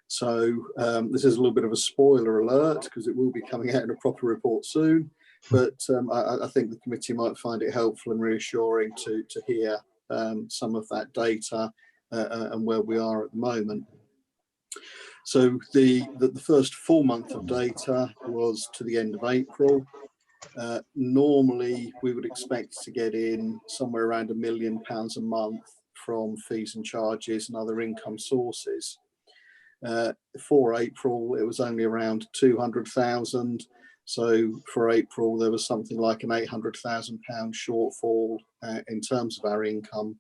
So this is a little bit of a spoiler alert, because it will be coming out in a proper report soon, but I think the committee might find it helpful and reassuring to hear some of that data and where we are at the moment. So the first full month of data was to the end of April. Normally, we would expect to get in somewhere around £1 million a month from fees and charges and other income sources. For April, it was only around 200,000. So for April, there was something like an £800,000 shortfall in terms of our income.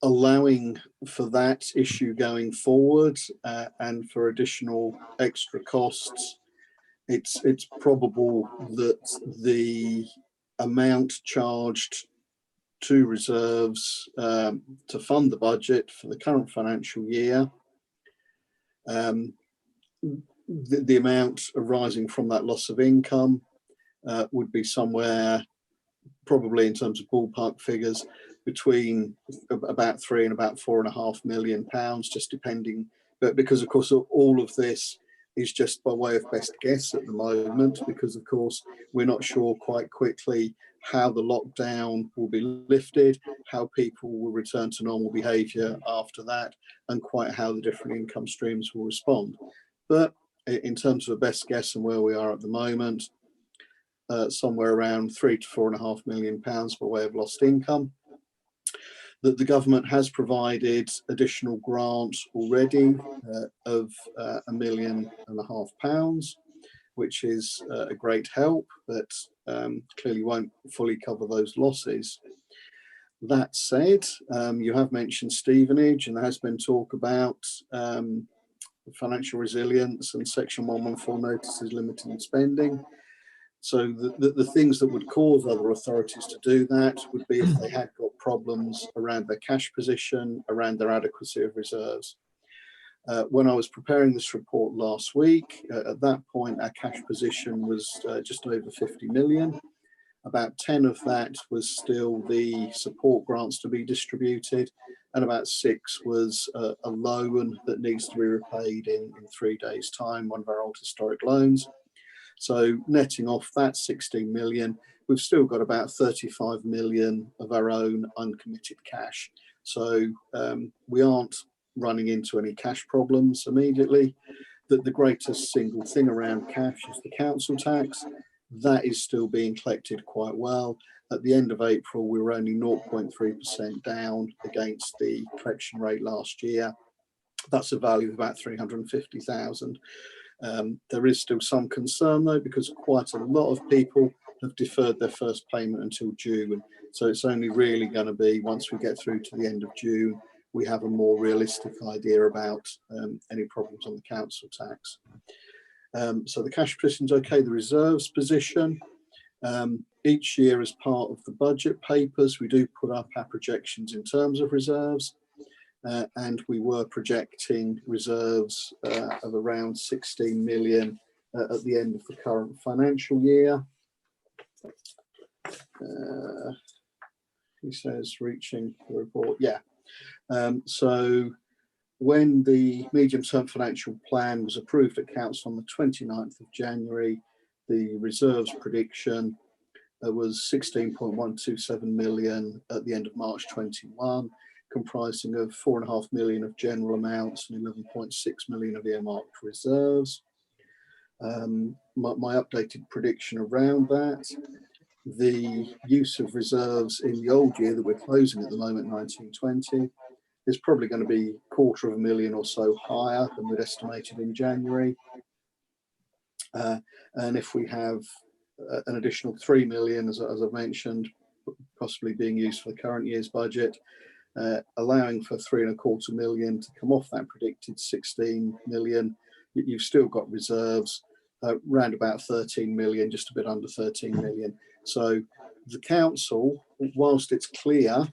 Allowing for that issue going forward and for additional extra costs, it's probable that the amount charged to reserves to fund the budget for the current financial year, the amount arising from that loss of income would be somewhere, probably in terms of ballpark figures, between about £3 and about £4.5 million, just depending. But because, of course, all of this is just by way of best guess at the moment, because, of course, we're not sure quite quickly how the lockdown will be lifted, how people will return to normal behaviour after that, and quite how the different income streams will respond. But in terms of a best guess and where we are at the moment, somewhere around £3 to £4.5 million by way of lost income. That the government has provided additional grants already of £1.5 million, which is a great help, but clearly won't fully cover those losses. That said, you have mentioned Stevenage, and there has been talk about financial resilience and Section 114 notices limiting spending. So the things that would cause other authorities to do that would be if they had got problems around their cash position, around their adequacy of reserves. When I was preparing this report last week, at that point, our cash position was just over 50 million. About 10 of that was still the support grants to be distributed, and about 6 was a loan that needs to be repaid in 3 days' time, one of our old historic loans. So netting off that 16 million, we've still got about 35 million of our own uncommitted cash. So we aren't running into any cash problems immediately. The greatest single thing around cash is the council tax. That is still being collected quite well. At the end of April, we were only 0.3% down against the collection rate last year. That's a value of about 350,000. There is still some concern though, because quite a lot of people have deferred their first payment until June. So it's only really going to be once we get through to the end of June, we have a more realistic idea about any problems on the council tax. So the cash position's okay. The reserves position, each year as part of the budget papers, we do put up our projections in terms of reserves. And we were projecting reserves of around 16 million at the end of the current financial year. He says reaching the report, yeah. So when the medium-term financial plan was approved at council on the 29th of January, the reserves prediction was 16.127 million at the end of March 21. Comprising of 4.5 million of general amounts and 11.6 million of earmarked reserves. My updated prediction around that the use of reserves in the old year that we're closing at the moment, 1920, is probably going to be £250,000 or so higher than we'd estimated in January. And if we have an additional 3 million, as I've mentioned, possibly being used for the current year's budget, allowing for 3.25 million to come off that predicted 16 million, you've still got reserves around about 13 million, just a bit under 13 million. So the council, whilst it's clear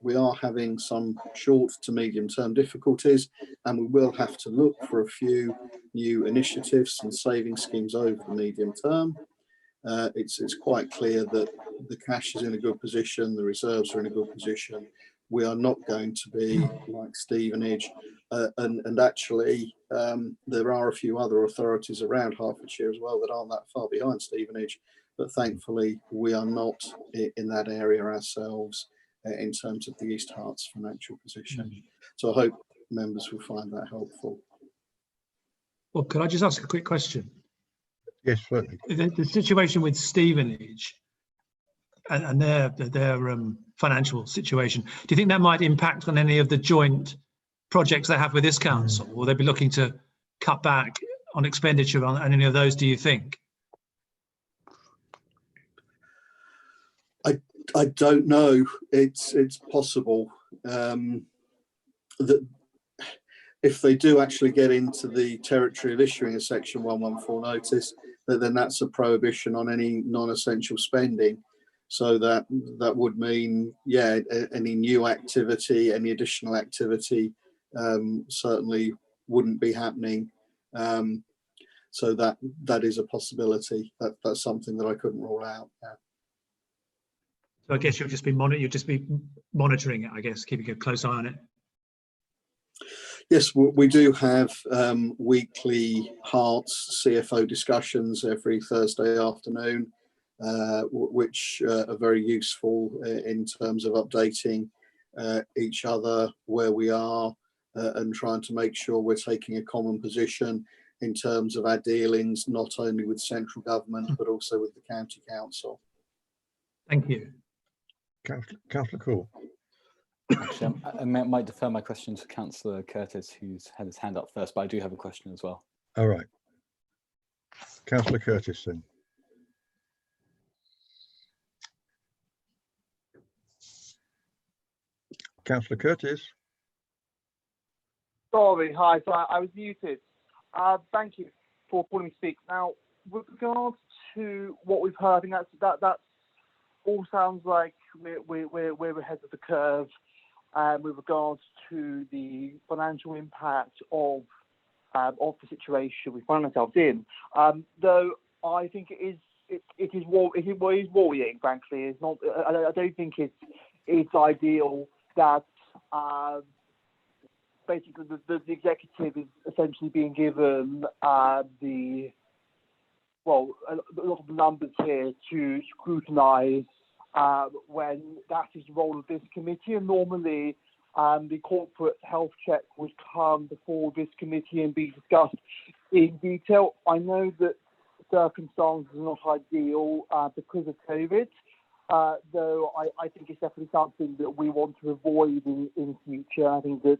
we are having some short to medium term difficulties, and we will have to look for a few new initiatives and saving schemes over the medium term. It's quite clear that the cash is in a good position, the reserves are in a good position. We are not going to be like Stevenage, and actually there are a few other authorities around Hertfordshire as well that aren't that far behind Stevenage, but thankfully we are not in that area ourselves in terms of the East Herts financial position. So I hope members will find that helpful. Well, could I just ask a quick question? Yes, certainly. The situation with Stevenage and their financial situation, do you think that might impact on any of the joint projects they have with this council? Will they be looking to cut back on expenditure on any of those, do you think? I don't know. It's possible that if they do actually get into the territory of issuing a Section 114 notice, then that's a prohibition on any non-essential spending. So that would mean, yeah, any new activity, any additional activity certainly wouldn't be happening. So that is a possibility. That's something that I couldn't rule out. Yeah. So I guess you'll just be monitoring it, I guess, keeping a close eye on it. Yes, we do have weekly Herts CFO discussions every Thursday afternoon, which are very useful in terms of updating each other where we are and trying to make sure we're taking a common position in terms of our dealings, not only with central government, but also with the county council. Thank you. Councillor Cool. Actually, I might defer my question to Councillor Curtis, who's had his hand up first, but I do have a question as well. All right. Councillor Curtis, then. Councillor Curtis. Sorry, hi. So I was muted. Thank you for letting me speak. Now, with regards to what we've heard, I think that all sounds like we're ahead of the curve with regards to the financial impact of the situation we find ourselves in. Though I think it is worrying. Frankly, it's not. I don't think it's ideal that basically the executive is essentially being given a lot of the numbers here to scrutinise when that is the role of this committee. And normally the corporate health check would come before this committee and be discussed in detail. I know that circumstances are not ideal because of COVID, though I think it's definitely something that we want to avoid in future. I think that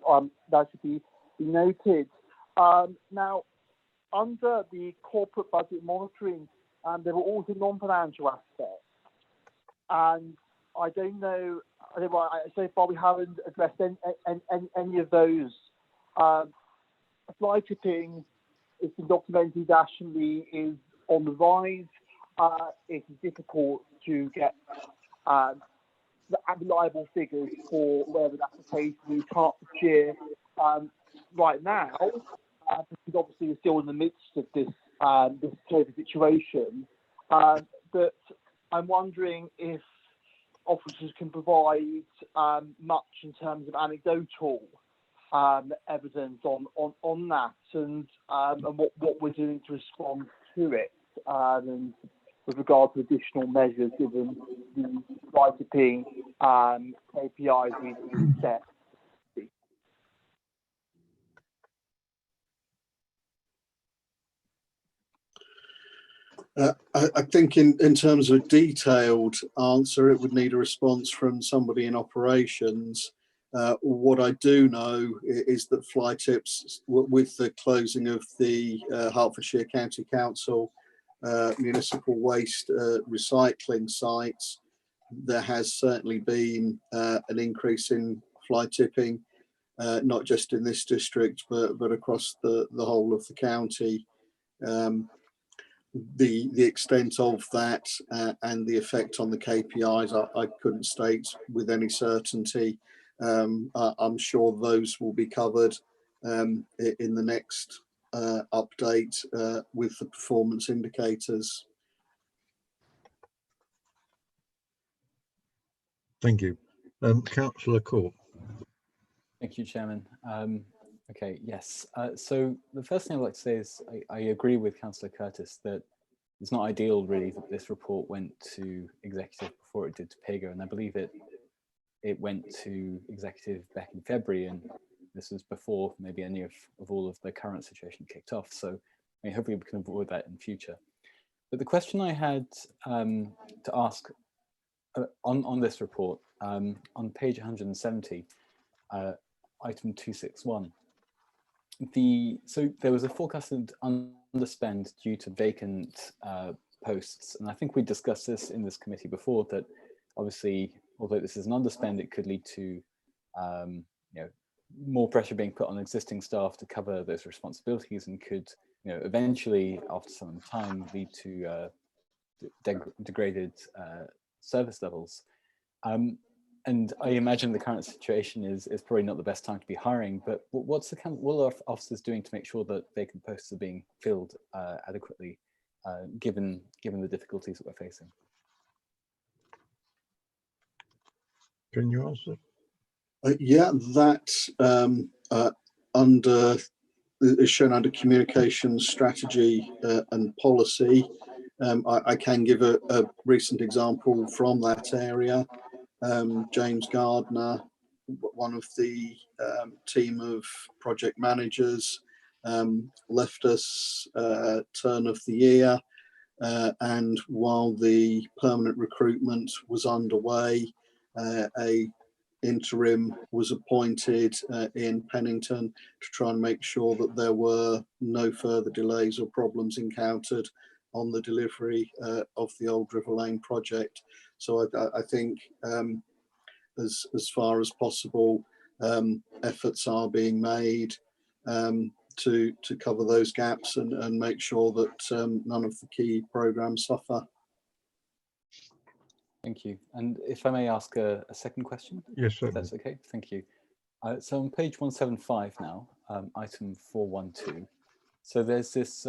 that should be noted. Now, under the corporate budget monitoring, there were also non-financial aspects. And I don't know, so far we haven't addressed any of those. Fly tipping, it's been documented, actually is on the rise. It is difficult to get reliable figures for whether that's the case in Hertfordshire right now, because obviously we're still in the midst of this COVID situation. But I'm wondering if officers can provide much in terms of anecdotal evidence on that, and what we're doing to respond to it, and with regard to additional measures given the fly-tipping KPIs we set. I think in terms of a detailed answer, it would need a response from somebody in operations. What I do know is that fly tips, with the closing of the Hertfordshire County Council municipal waste recycling sites, there has certainly been an increase in fly tipping, not just in this district, but across the whole of the county. The extent of that and the effect on the KPIs, I couldn't state with any certainty. I'm sure those will be covered in the next update with the performance indicators. Thank you. Councillor Court. Thank you, Chairman. Okay, yes. So the first thing I'd like to say is I agree with Councillor Curtis that it's not ideal really that this report went to executive before it did to PAGO, and I believe it went to executive back in February, and this was before maybe any of all of the current situation kicked off. So I mean, hopefully we can avoid that in future. But the question I had to ask on this report, on page 170, item 261, so there was a forecasted underspend due to vacant posts, and I think we discussed this in this committee before, that obviously, although this is an underspend, it could lead to you know, more pressure being put on existing staff to cover those responsibilities, and could, you know, eventually after some time lead to degraded service levels. And I imagine the current situation is probably not the best time to be hiring, but what are officers doing to make sure that vacant posts are being filled adequately, given the difficulties that we're facing? Can you answer? Yeah, that is shown under communications strategy and policy. I can give a recent example from that area. James Gardner, one of the team of project managers, left us turn of the year, and while the permanent recruitment was underway, a interim was appointed in Pennington to try and make sure that there were no further delays or problems encountered on the delivery of the Old River Lane project. So I think as far as possible, efforts are being made to cover those gaps and make sure that none of the key programs suffer. Thank you. And if I may ask a second question? Yes, if certainly. that's okay. Thank you. So on page 175 now, item 412. So there's this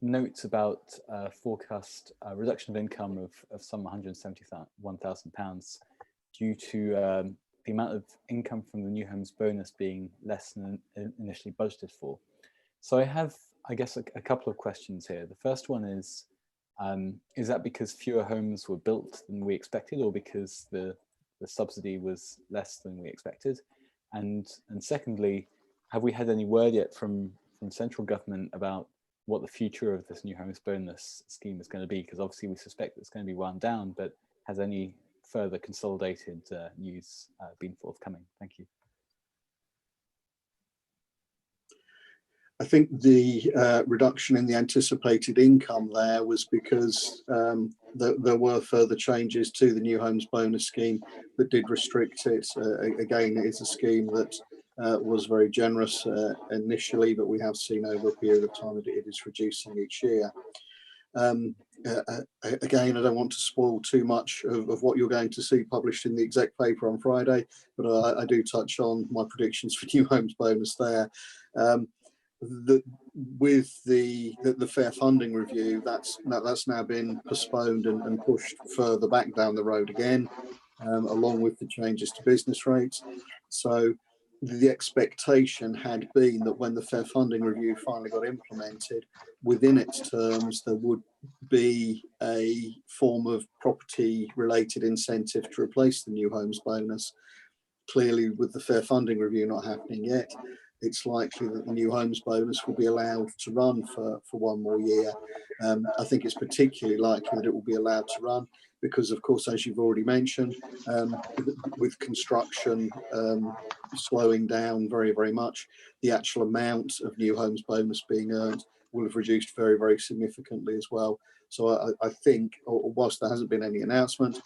note about forecast reduction of income of some £171,000 due to the amount of income from the new homes bonus being less than initially budgeted for. So I have, I guess, a couple of questions here. The first one is that because fewer homes were built than we expected, or because the subsidy was less than we expected? And secondly, have we had any word yet from central government about what the future of this new homes bonus scheme is going to be? Because obviously we suspect it's going to be wound down, but has any further consolidated news been forthcoming? Thank you. I think the reduction in the anticipated income there was because there were further changes to the new homes bonus scheme that did restrict it. Again, it is a scheme that was very generous initially, but we have seen over a period of time that it is reducing each year. Again, I don't want to spoil too much of what you're going to see published in the exec paper on Friday, but I do touch on my predictions for new homes bonus there. With the fair funding review, that's now been postponed and pushed further back down the road again, along with the changes to business rates. So the expectation had been that when the fair funding review finally got implemented, within its terms, there would be a form of property related incentive to replace the new homes bonus. Clearly, with the fair funding review not happening yet, it's likely that the new homes bonus will be allowed to run for 1 more year. I think it's particularly likely that it will be allowed to run because, of course, as you've already mentioned, with construction slowing down very, very much, the actual amount of new homes bonus being earned will have reduced very, very significantly as well. So I think, whilst there hasn't been any announcement,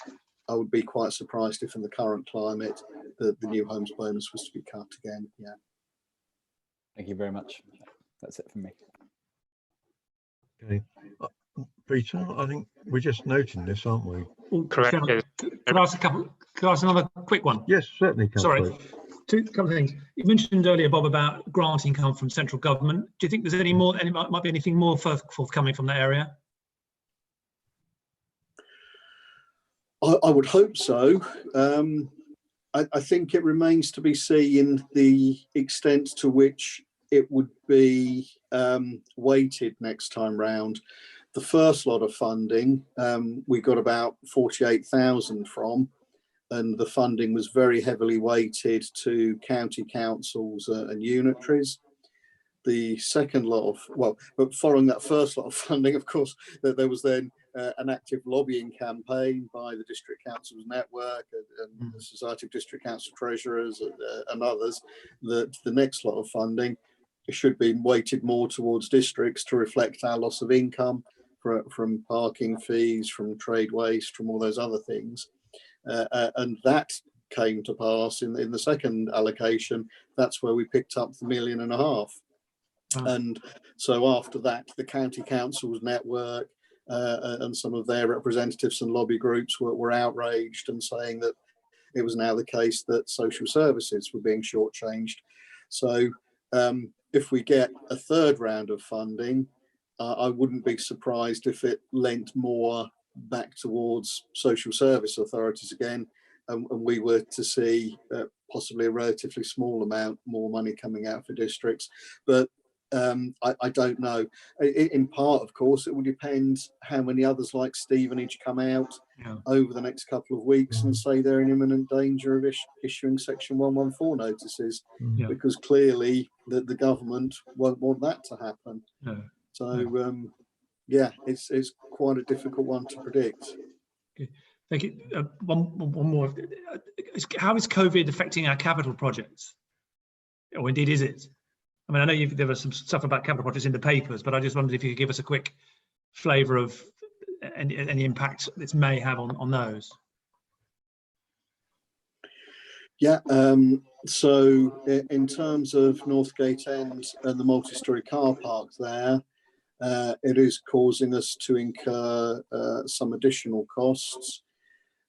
I would be quite surprised if in the current climate the new homes bonus was to be cut again. Yeah. Thank you very much. That's it from me. Okay. Peter, I think we're just noting this, aren't we? Correct. Could I ask another quick one? Yes, certainly. Sorry, couple of things. You mentioned earlier, Bob, about grant income from central government. Do you think there's any more? Might be anything more forthcoming from that area? I would hope so. I think it remains to be seen the extent to which it would be weighted next time round. The first lot of funding, we got about 48,000 from, and the funding was very heavily weighted to county councils and unitaries. The second lot of, but following that first lot of funding, of course, there was then an active lobbying campaign by the District Councils Network and the Society of District Council Treasurers and others, that the next lot of funding should be weighted more towards districts to reflect our loss of income from parking fees, from trade waste, from all those other things. And that came to pass in the second allocation. That's where we picked up the £1.5 million. And so after that, the County Councils Network and some of their representatives and lobby groups were outraged and saying that it was now the case that social services were being shortchanged. So if we get a third round of funding, I wouldn't be surprised if it lent more back towards social service authorities again, and we were to see possibly a relatively small amount more money coming out for districts. But I don't know. In part, of course, it will depend how many others like Stevenage come out over the next couple of weeks and say they're in imminent danger of issuing Section 114 notices, because clearly the government won't want that to happen. So, yeah, it's quite a difficult one to predict. Okay. Thank you. One more. How is COVID affecting our capital projects? Or indeed, is it? I mean, I know there was some stuff about capital projects in the papers, but I just wondered if you could give us a quick flavour of any impact this may have on those. Yeah, so in terms of Northgate End and the multi-storey car park there, it is causing us to incur some additional costs.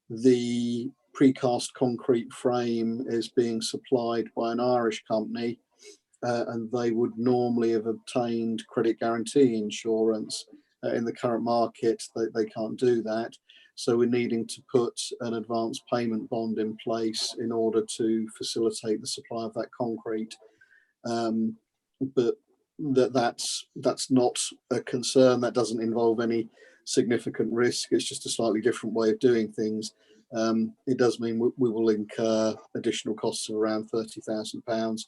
The precast concrete frame is being supplied by an Irish company, and they would normally have obtained credit guarantee insurance. In the current market, they can't do that. So we're needing to put an advance payment bond in place in order to facilitate the supply of that concrete. But that's not a concern. That doesn't involve any significant risk. It's just a slightly different way of doing things. It does mean we will incur additional costs of around £30,000,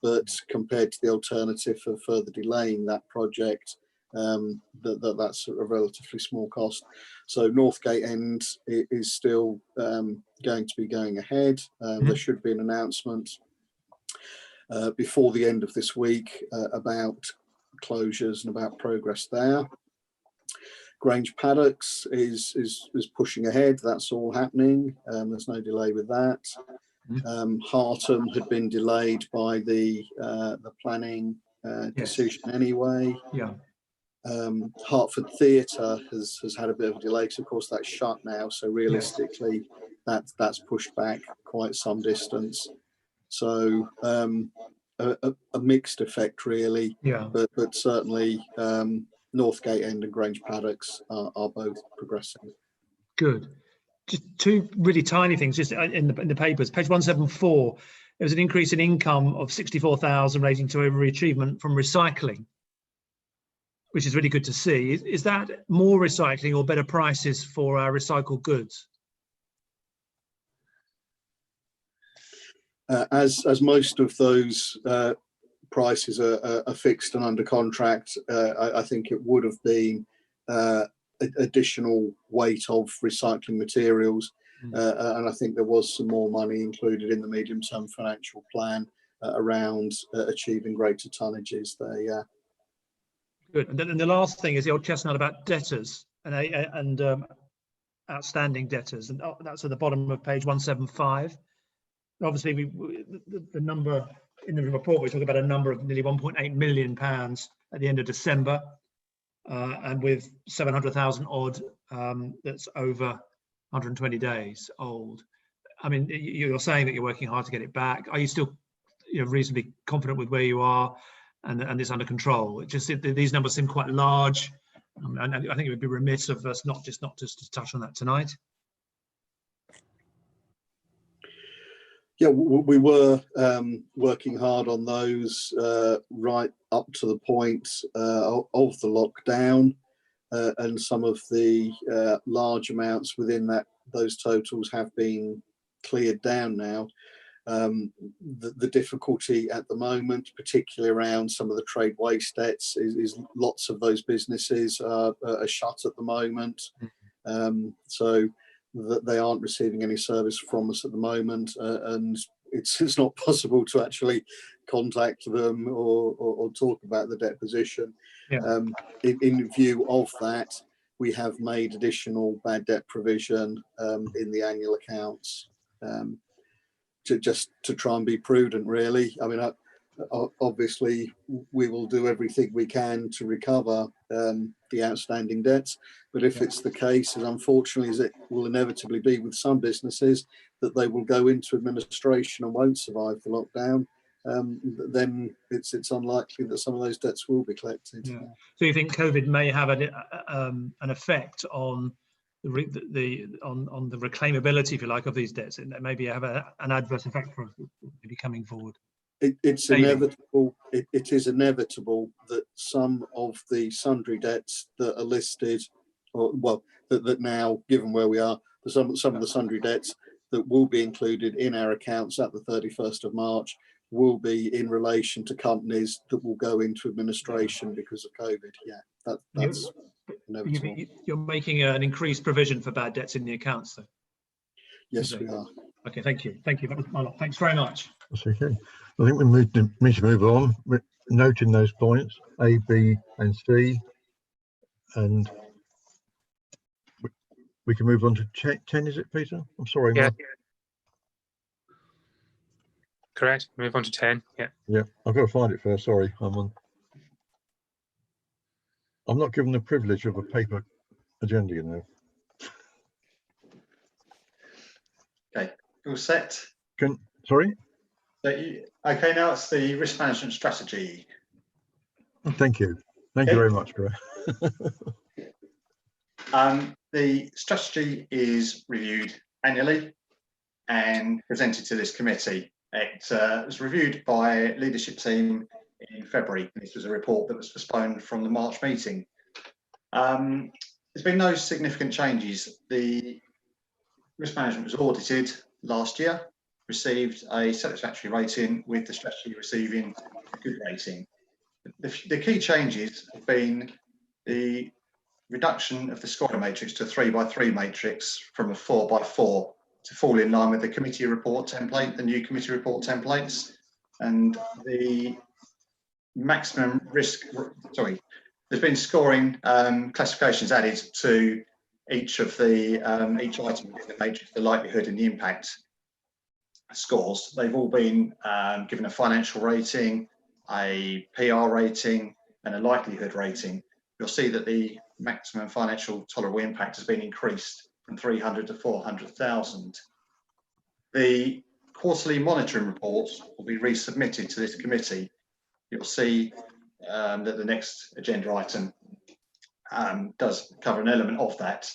but compared to the alternative of further delaying that project, that's a relatively small cost. So Northgate End is still going to be going ahead. There should be an announcement before the end of this week about closures and about progress there. Grange Paddocks is pushing ahead. That's all happening. There's no delay with that. Hartham had been delayed by the planning decision anyway. Hertford Theatre has had a bit of a delay, because of course that's shut now. So realistically, that's pushed back quite some distance. So a mixed effect really. But certainly Northgate End and Grange Paddocks are both progressing. Good. Just two really tiny things, just in the papers. Page 174, there was an increase in income of 64,000 relating to overachievement from recycling, which is really good to see. Is that more recycling or better prices for our recycled goods? As most of those prices are fixed and under contract, I think it would have been additional weight of recycling materials. And I think there was some more money included in the medium-term financial plan around achieving greater tonnages there. Yeah. Good. And then the last thing is the old chestnut about debtors and outstanding debtors, and that's at the bottom of page 175. Obviously, the number in the report, we talk about a number of nearly £1.8 million at the end of December, and with 700,000 odd that's over 120 days old. I mean, you're saying that you're working hard to get it back. Are you still, reasonably confident with where you are and it's under control? It just, these numbers seem quite large, and I think it would be remiss of us not just to touch on that tonight. Yeah, we were working hard on those right up to the point of the lockdown, and some of the large amounts within those totals have been cleared down now. The difficulty at the moment, particularly around some of the trade waste debts, is lots of those businesses are shut at the moment. So that they aren't receiving any service from us at the moment, and it's not possible to actually contact them or talk about the debt position. Yeah. In view of that, we have made additional bad debt provision in the annual accounts, just to try and be prudent, really. I mean, obviously we will do everything we can to recover the outstanding debts, but if it's the case, as unfortunately as it will inevitably be with some businesses, that they will go into administration and won't survive the lockdown, then it's unlikely that some of those debts will be collected. Yeah. So you think COVID may have an effect on the reclaimability, if you like, of these debts, and maybe have an adverse effect for us maybe coming forward? It's inevitable. It is inevitable that some of the sundry debts that are listed, or well, that now, given where we are, some of the sundry debts that will be included in our accounts at the 31st of March will be in relation to companies that will go into administration because of COVID. Yeah, that's inevitable. You're making an increased provision for bad debts in the accounts, though? Yes, we are. Okay, thank you. Thank you. That was my lot. Thanks very much. That's okay. I think we need to move on. We're noting those points A, B, and C, and we can move on to 10. Is it, Peter? I'm sorry. Yeah. Mark. Correct. Move on to 10. Yeah. Yeah, I've got to find it first. Sorry, I'm not given the privilege of a paper agenda, you know. Okay, all set. Sorry. Okay, now it's the risk management strategy. Thank you. Thank you very much, Greg. The strategy is reviewed annually and presented to this committee. It was reviewed by leadership team in February. This was a report that was postponed from the March meeting. There's been no significant changes. The risk management was audited last year, received a satisfactory rating, with the strategy receiving a good rating. The key changes have been the reduction of the Scotto matrix to a 3x3 matrix from a 4x4 to fall in line with the committee report template, the new committee report templates, and the maximum risk, there's been scoring classifications added to each of the each item within the matrix, the likelihood and the impact scores. They've all been given a financial rating, a PR rating, and a likelihood rating. You'll see that the maximum financial tolerable impact has been increased from 300 to 400,000. The quarterly monitoring reports will be resubmitted to this committee. You'll see that the next agenda item does cover an element of that.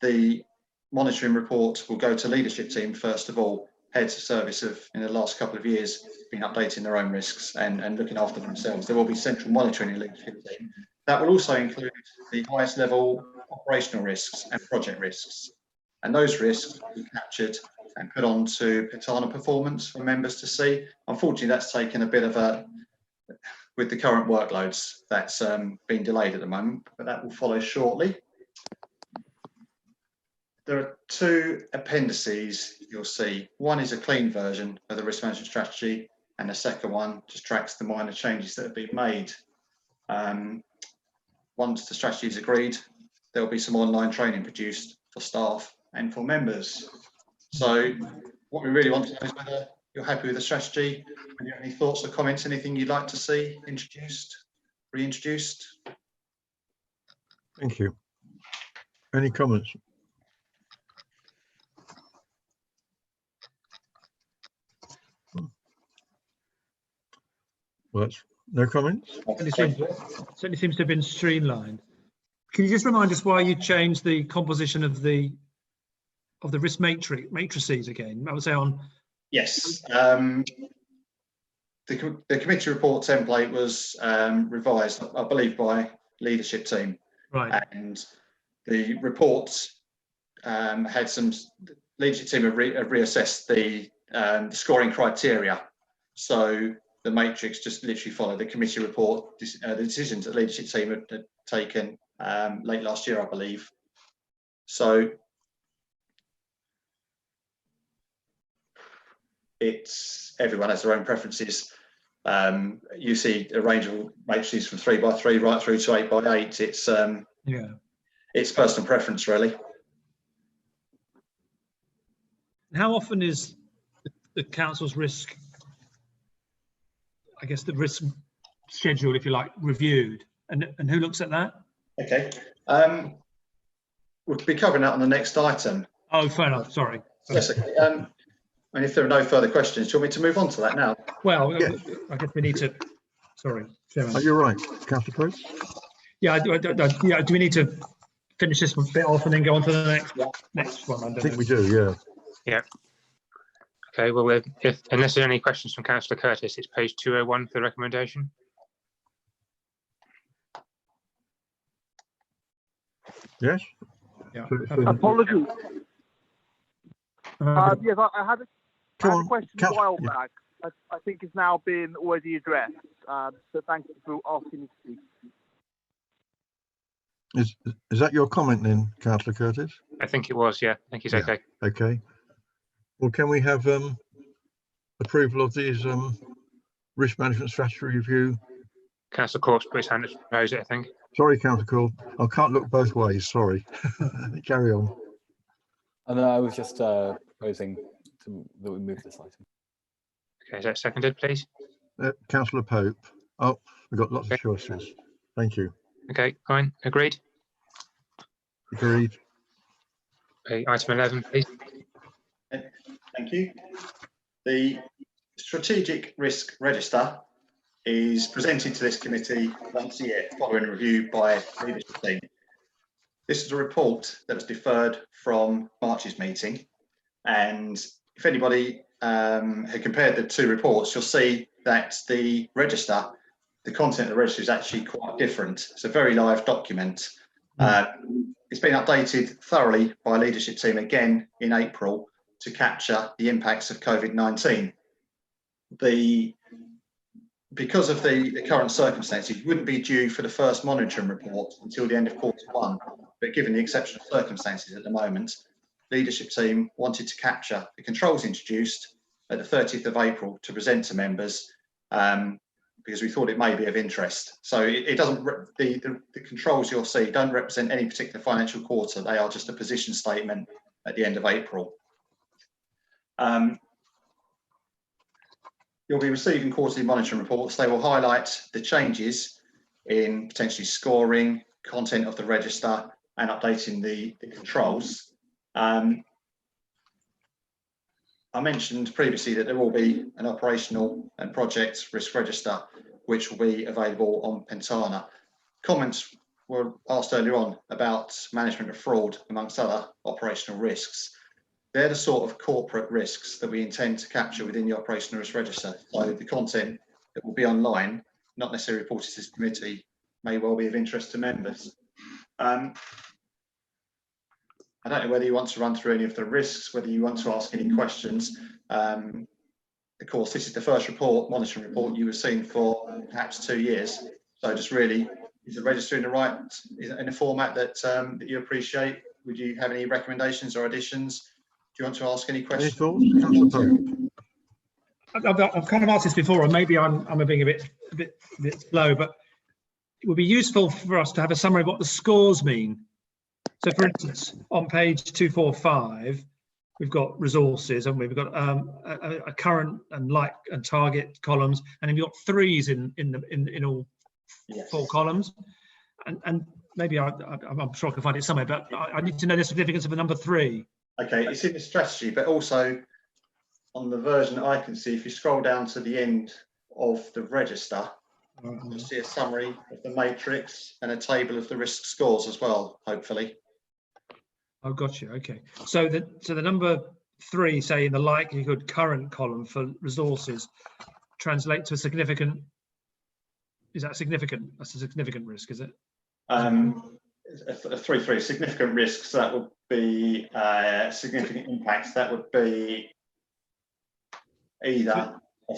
The monitoring report will go to leadership team first of all. Heads of service have, in the last couple of years, been updating their own risks and looking after themselves. There will be central monitoring in leadership team. That will also include the highest level operational risks and project risks. And those risks will be captured and put onto Pitana performance for members to see. Unfortunately, that's taken a bit of a with the current workloads, that's been delayed at the moment, but that will follow shortly. There are two appendices you'll see. One is a clean version of the risk management strategy, and the second one just tracks the minor changes that have been made. Once the strategy is agreed, there'll be some online training produced for staff and for members. So what we really want to know is whether you're happy with the strategy, and you have any thoughts or comments, anything you'd like to see introduced, reintroduced. Thank you. Any comments? Well, that's no comments. Certainly seems to have been streamlined. Can you just remind us why you changed the composition of the risk matrices again? I would say on. Yes. The committee report template was revised, I believe, by leadership team. Right. And the reports had some leadership team have reassessed the scoring criteria. So the matrix just literally followed the committee report, the decisions that leadership team had taken late last year, I believe. So everyone has their own preferences. You see a range of matrices from 3x3 right through to 8x8. It's personal preference, really. How often is the council's risk, I guess the risk schedule, if you like, reviewed, and who looks at that? Okay, we'll be covering that on the next item. Oh, fair enough. Sorry. Yes. Okay. And if there are no further questions, do you want me to move on to that now? Well, yeah. I guess we need to. Sorry, Chairman. Oh, you're right, Councillor Cruz. Yeah, yeah. Do we need to finish this bit off and then go on to the next one? I think we do. Yeah. Yeah. Okay. Well, unless there are any questions from Councillor Curtis, it's page 201 for the recommendation. Yes. Yeah. Apologies. Yes, I had a question a while back. I think it's now been already addressed. So thank you for asking me to speak. Is that your comment then, Councillor Curtis? I think it was. Yeah. I think it's okay. Okay. Well, can we have approval of these risk management strategy review? Councillor Corp's put his hand up to propose it, I think. Sorry, Councillor Corp. I can't look both ways. Sorry. Carry on. And I was just proposing that we move this item. Okay, is that seconded, please? Councillor Pope. Oh, we've got lots of choices. Thank you. Okay, fine. Agreed. Agreed. Okay, item 11, please. Thank you. The Strategic Risk Register is presented to this committee once a year following a review by the leadership team. This is a report that was deferred from March's meeting, and if anybody had compared the two reports, you'll see that the register, the content of the register is actually quite different. It's a very live document. It's been updated thoroughly by leadership team again in April to capture the impacts of COVID-19. Because of the current circumstances, it wouldn't be due for the first monitoring report until the end of Q1. But given the exceptional circumstances at the moment, leadership team wanted to capture the controls introduced at the 30th of April to present to members because we thought it may be of interest. So it doesn't, the controls you'll see don't represent any particular financial quarter. They are just a position statement at the end of April. You'll be receiving quarterly monitoring reports. They will highlight the changes in potentially scoring, content of the register, and updating the controls. I mentioned previously that there will be an operational and project risk register, which will be available on Pentana. Comments were asked earlier on about management of fraud, amongst other operational risks. They're the sort of corporate risks that we intend to capture within the operational risk register. So the content that will be online, not necessarily reported to this committee, may well be of interest to members. I don't know whether you want to run through any of the risks, whether you want to ask any questions. The of course, this is the first monitoring report you have seen for perhaps 2 years. So just really, is the register in the format that that you appreciate? Would you have any recommendations or additions? Do you want to ask any questions? Any thoughts? I've kind of asked this before, or maybe I'm being a bit slow, but it would be useful for us to have a summary of what the scores mean. So, for instance, on page 245, we've got resources, and we've got a current and like and target columns, and then we've got threes in all four columns. And maybe I'm sure I can find it somewhere, but I need to know the significance of the number 3. Okay, it's in the strategy, but also on the version I can see, if you scroll down to the end of the register, you'll see a summary of the matrix and a table of the risk scores as well, hopefully. Oh, gotcha. Okay. So the number 3, say in the likelihood current column for resources, translate to a significant. Is that significant? That's a significant risk, is it? A 3-3 significant risks. That would be significant impacts. That would be either a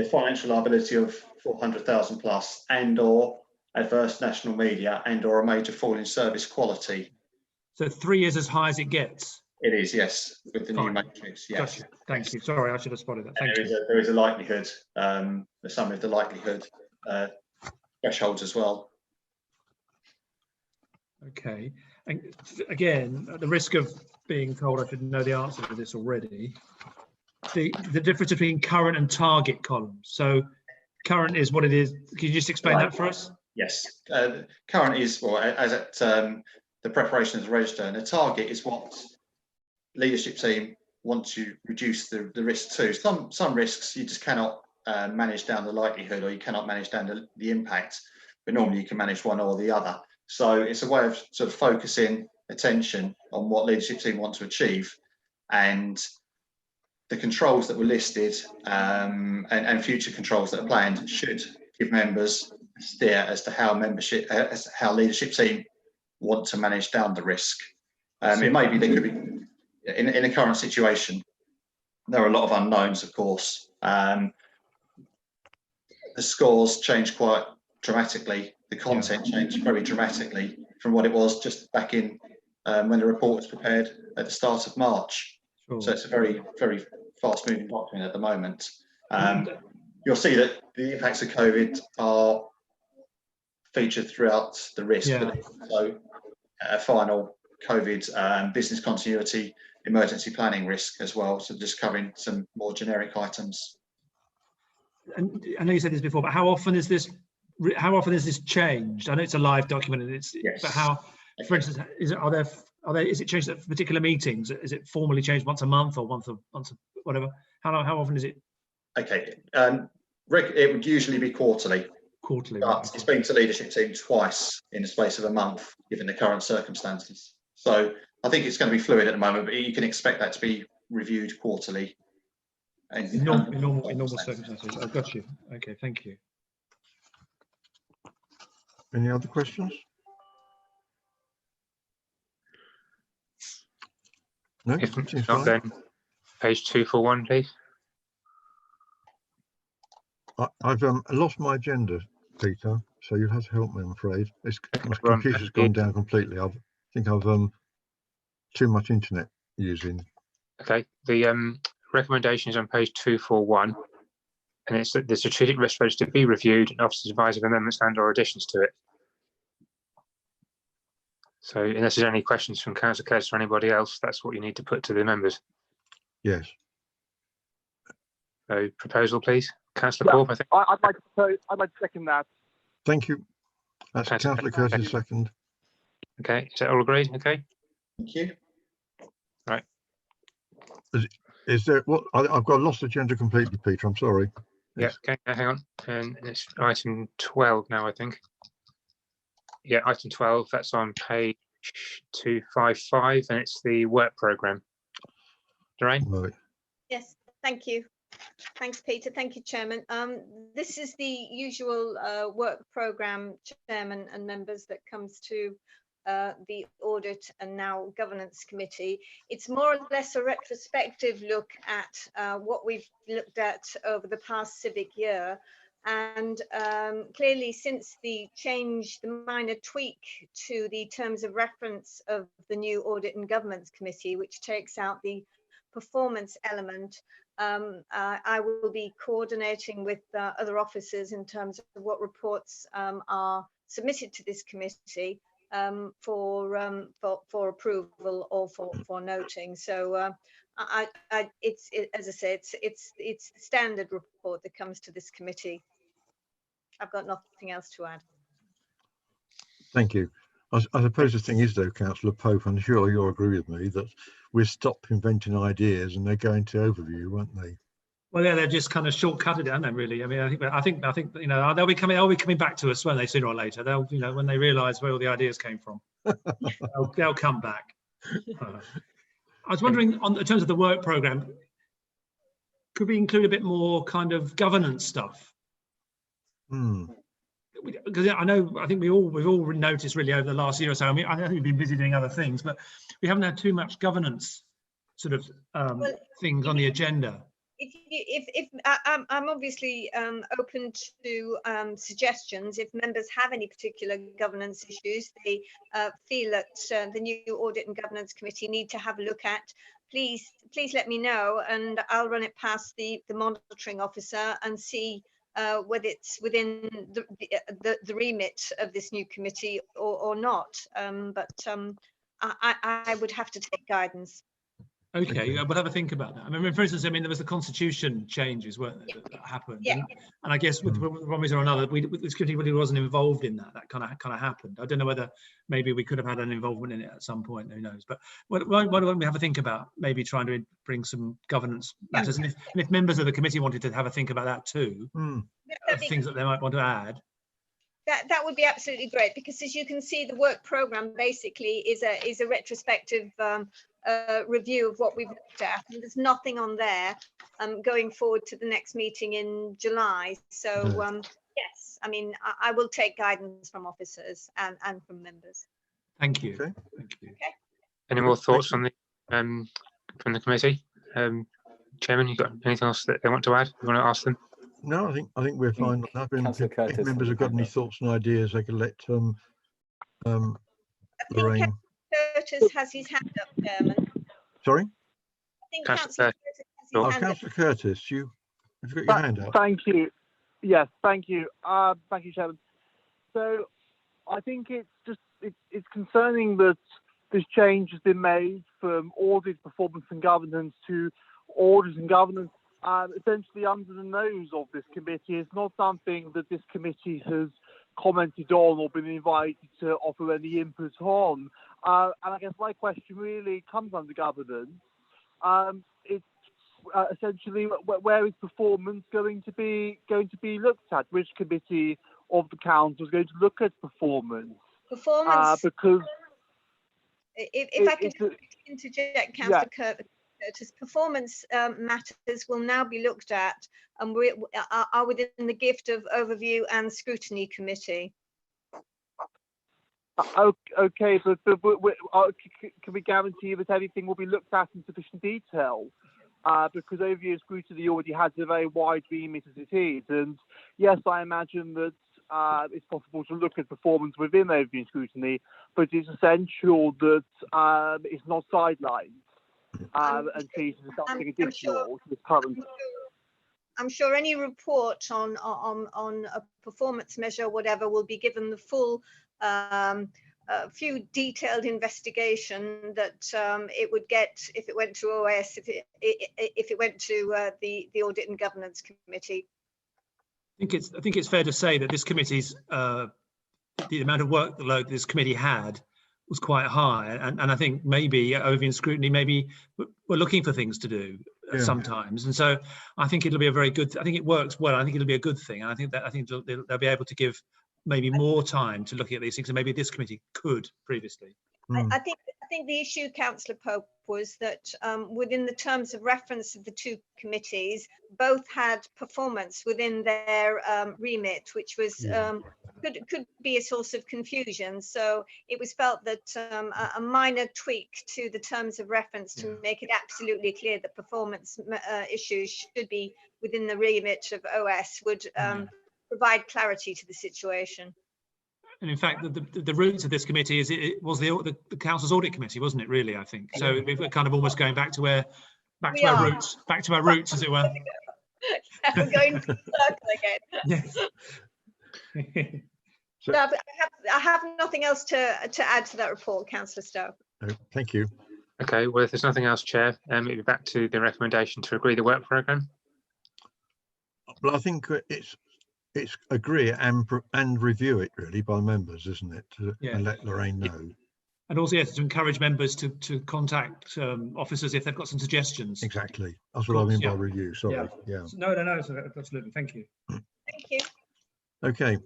financial liability of 400,000 plus, and/or adverse national media, and/or a major fall in service quality. So 3 is as high as it gets. It is, yes, with the new matrix. Yes. Gotcha. Thank you. Sorry, I should have spotted that. Thank you. There is a likelihood, the summary of the likelihood thresholds as well. Okay. And again, at the risk of being told I should know the answer to this already, the difference between current and target columns. So current is what it is. Can you just explain that for us? Yes. Current is, well, as at the preparation of the register, and the target is what leadership team want to reduce the risk to. Some risks you just cannot manage down the likelihood, or you cannot manage down the impact, but normally you can manage one or the other. So it's a way of sort of focusing attention on what leadership team want to achieve, and the controls that were listed and future controls that are planned should give members a steer as to how how leadership team want to manage down the risk. It may be there could be in the current situation. There are a lot of unknowns, of course. The scores change quite dramatically. The content changed very dramatically from what it was just back in when the report was prepared at the start of March. Sure. So it's a very, very fast-moving document at the moment. You'll see that the impacts of COVID are featured throughout the risk, but also a final COVID business continuity emergency planning risk as well. So just covering some more generic items. And I know you said this before, but how often is this? How often is this changed? I know it's a live document, and it's. Yes. But how, for instance, is it changed at particular meetings? Is it formally changed once a month or once whatever? How often is it? Okay, it would usually be quarterly. Quarterly, but right. It's been to leadership team twice in the space of a month, given the current circumstances. So I think it's going to be fluid at the moment, but you can expect that to be reviewed quarterly. In normal circumstances. I got you. Okay, thank you. Any other questions? No. If not, then page 241, please. I've lost my agenda, Peter, so you'll have to help me, I'm afraid. My computer's gone down completely. I think I've too much internet using. Okay, the recommendation is on page 241, and it's that the strategic risk register be reviewed and officers advise of amendments and/or additions to it. So unless there's any questions from Councillor Curtis or anybody else, that's what you need to put to the members. Yes. So proposal, please. Councillor Corp, I think. I'd like to second that. Thank you. That's Councillor Curtis' second. Okay, is that all agreed? Okay. Thank you. Right. Is there what I've got lost agenda completely, Peter? I'm sorry. Yeah. Okay. Hang on. And it's item 12 now, I think. Yeah, item 12. That's on page 255, and it's the work programme. Lorraine. Right. Yes. Thank you. Thanks, Peter. Thank you, Chairman. This is the usual work programme, Chairman and members, that comes to the Audit and now Governance Committee. It's more or less a retrospective look at what we've looked at over the past civic year. And clearly, since the change, the minor tweak to the terms of reference of the new Audit and Governance Committee, which takes out the performance element, I will be coordinating with other officers in terms of what reports are submitted to this committee for approval or for noting. So as I say, it's the standard report that comes to this committee. I've got nothing else to add. Thank you. I suppose the thing is, though, Councillor Pope, I'm sure you'll agree with me that we've stopped inventing ideas and they're going to overview, won't they? Well, yeah, they're just kind of shortcutted it, aren't they? Really, I mean, I think you know, they'll be coming back to us, won't they, sooner or later? They'll, you know, when they realise where all the ideas came from, they'll come back. I was wondering, in terms of the work programme, could we include a bit more kind of governance stuff? Because I think we've all noticed really over the last year or so. I mean, I know we've been busy doing other things, but we haven't had too much governance sort of things on the agenda. I'm obviously open to suggestions. If members have any particular governance issues they feel that the new Audit and Governance Committee need to have a look at, please let me know, and I'll run it past the monitoring officer and see whether it's within the remit of this new committee or not. But I would have to take guidance. Okay, we'll have a think about that. I mean, for instance, I mean, there was the constitution changes that happened, yeah. And I guess with one reason or another, this committee really wasn't involved in that. That kind of happened. I don't know whether maybe we could have had an involvement in it at some point. Who knows? But why don't we have a think about maybe trying to bring some governance matters? And if members of the committee wanted to have a think about that too, things that they might want to add. That would be absolutely great, because as you can see, the work programme basically is a retrospective review of what we've looked at, and there's nothing on there going forward to the next meeting in July. So yes, I mean, I will take guidance from officers and from members. Thank you. Okay. Thank you. Okay. Any more thoughts on the from the committee? Chairman, you got anything else that they want to add? You want to ask them? No, I think we're fine. If members have got any thoughts and ideas, they can let Lorraine. Curtis has his hand up, Chairman. Sorry? I think Councillor Curtis has his hand up. Councillor Curtis, you've got your hand up. Thank you. Yes, thank you. Thank you, Chairman. So I think it's concerning that this change has been made from audit, performance and governance to audit and governance. Essentially under the nose of this committee. It's not something that this committee has commented on or been invited to offer any input on. And I guess my question really comes under governance. It's essentially where is performance going to be looked at? Which committee of the council is going to look at performance? Because if I can interject, Councillor Curtis. Performance matters will now be looked at and we are within the gift of overview and scrutiny committee. Okay, but can we guarantee that everything will be looked at in sufficient detail? Because overview and scrutiny already has a very wide remit as it is, and yes, I imagine that it's possible to look at performance within overview and scrutiny, but it's essential that it's not sidelined. And treated as something additional to this current. I'm sure any report on a performance measure, whatever, will be given the full few detailed investigation that it would get if it went to OS, if it went to the Audit and Governance Committee. I think it's fair to say that this committee's the amount of workload this committee had was quite high, and I think maybe overview and scrutiny, maybe we're looking for things to do sometimes, and so I think it'll be a very good. I think it works well. I think it'll be a good thing, and I think they'll be able to give maybe more time to looking at these things, and maybe this committee could previously. I think think the issue, Councillor Pope, was that within the terms of reference of the two committees, both had performance within their remit, which was could be a source of confusion. So it was felt that a minor tweak to the terms of reference to make it absolutely clear that performance issues should be within the remit of OS would provide clarity to the situation. And in fact, the roots of this committee it was the council's audit committee, wasn't it? Really, I think so. We're kind of almost going back to our roots, as it were. We're going to circle again. Yes. So, no, I have nothing else to add to that report, Councillor Stowe. Thank you. Okay, well, if there's nothing else, Chair, it'll be back to the recommendation to agree the work programme. Well, I think it's agree and review it really by members, isn't it? And let Lorraine know. And also, yes, to encourage members to contact officers if they've got some suggestions. Exactly. That's what I mean by review. Sorry. Yeah. No, absolutely. Thank you. Thank you. Okay.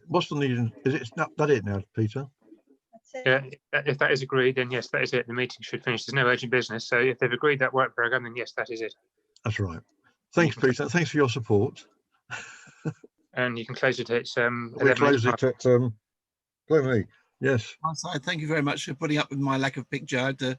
What's the need? Is it that it now, Peter? Yeah, if that is agreed, then yes, that is it. The meeting should finish. There's no urgent business. So if they've agreed that work programme, then yes, that is it. That's right. Thanks, Peter. Thanks for your support. And you can close it at we close it at me. Yes. Thank you very much for putting up with my lack of picture. I had to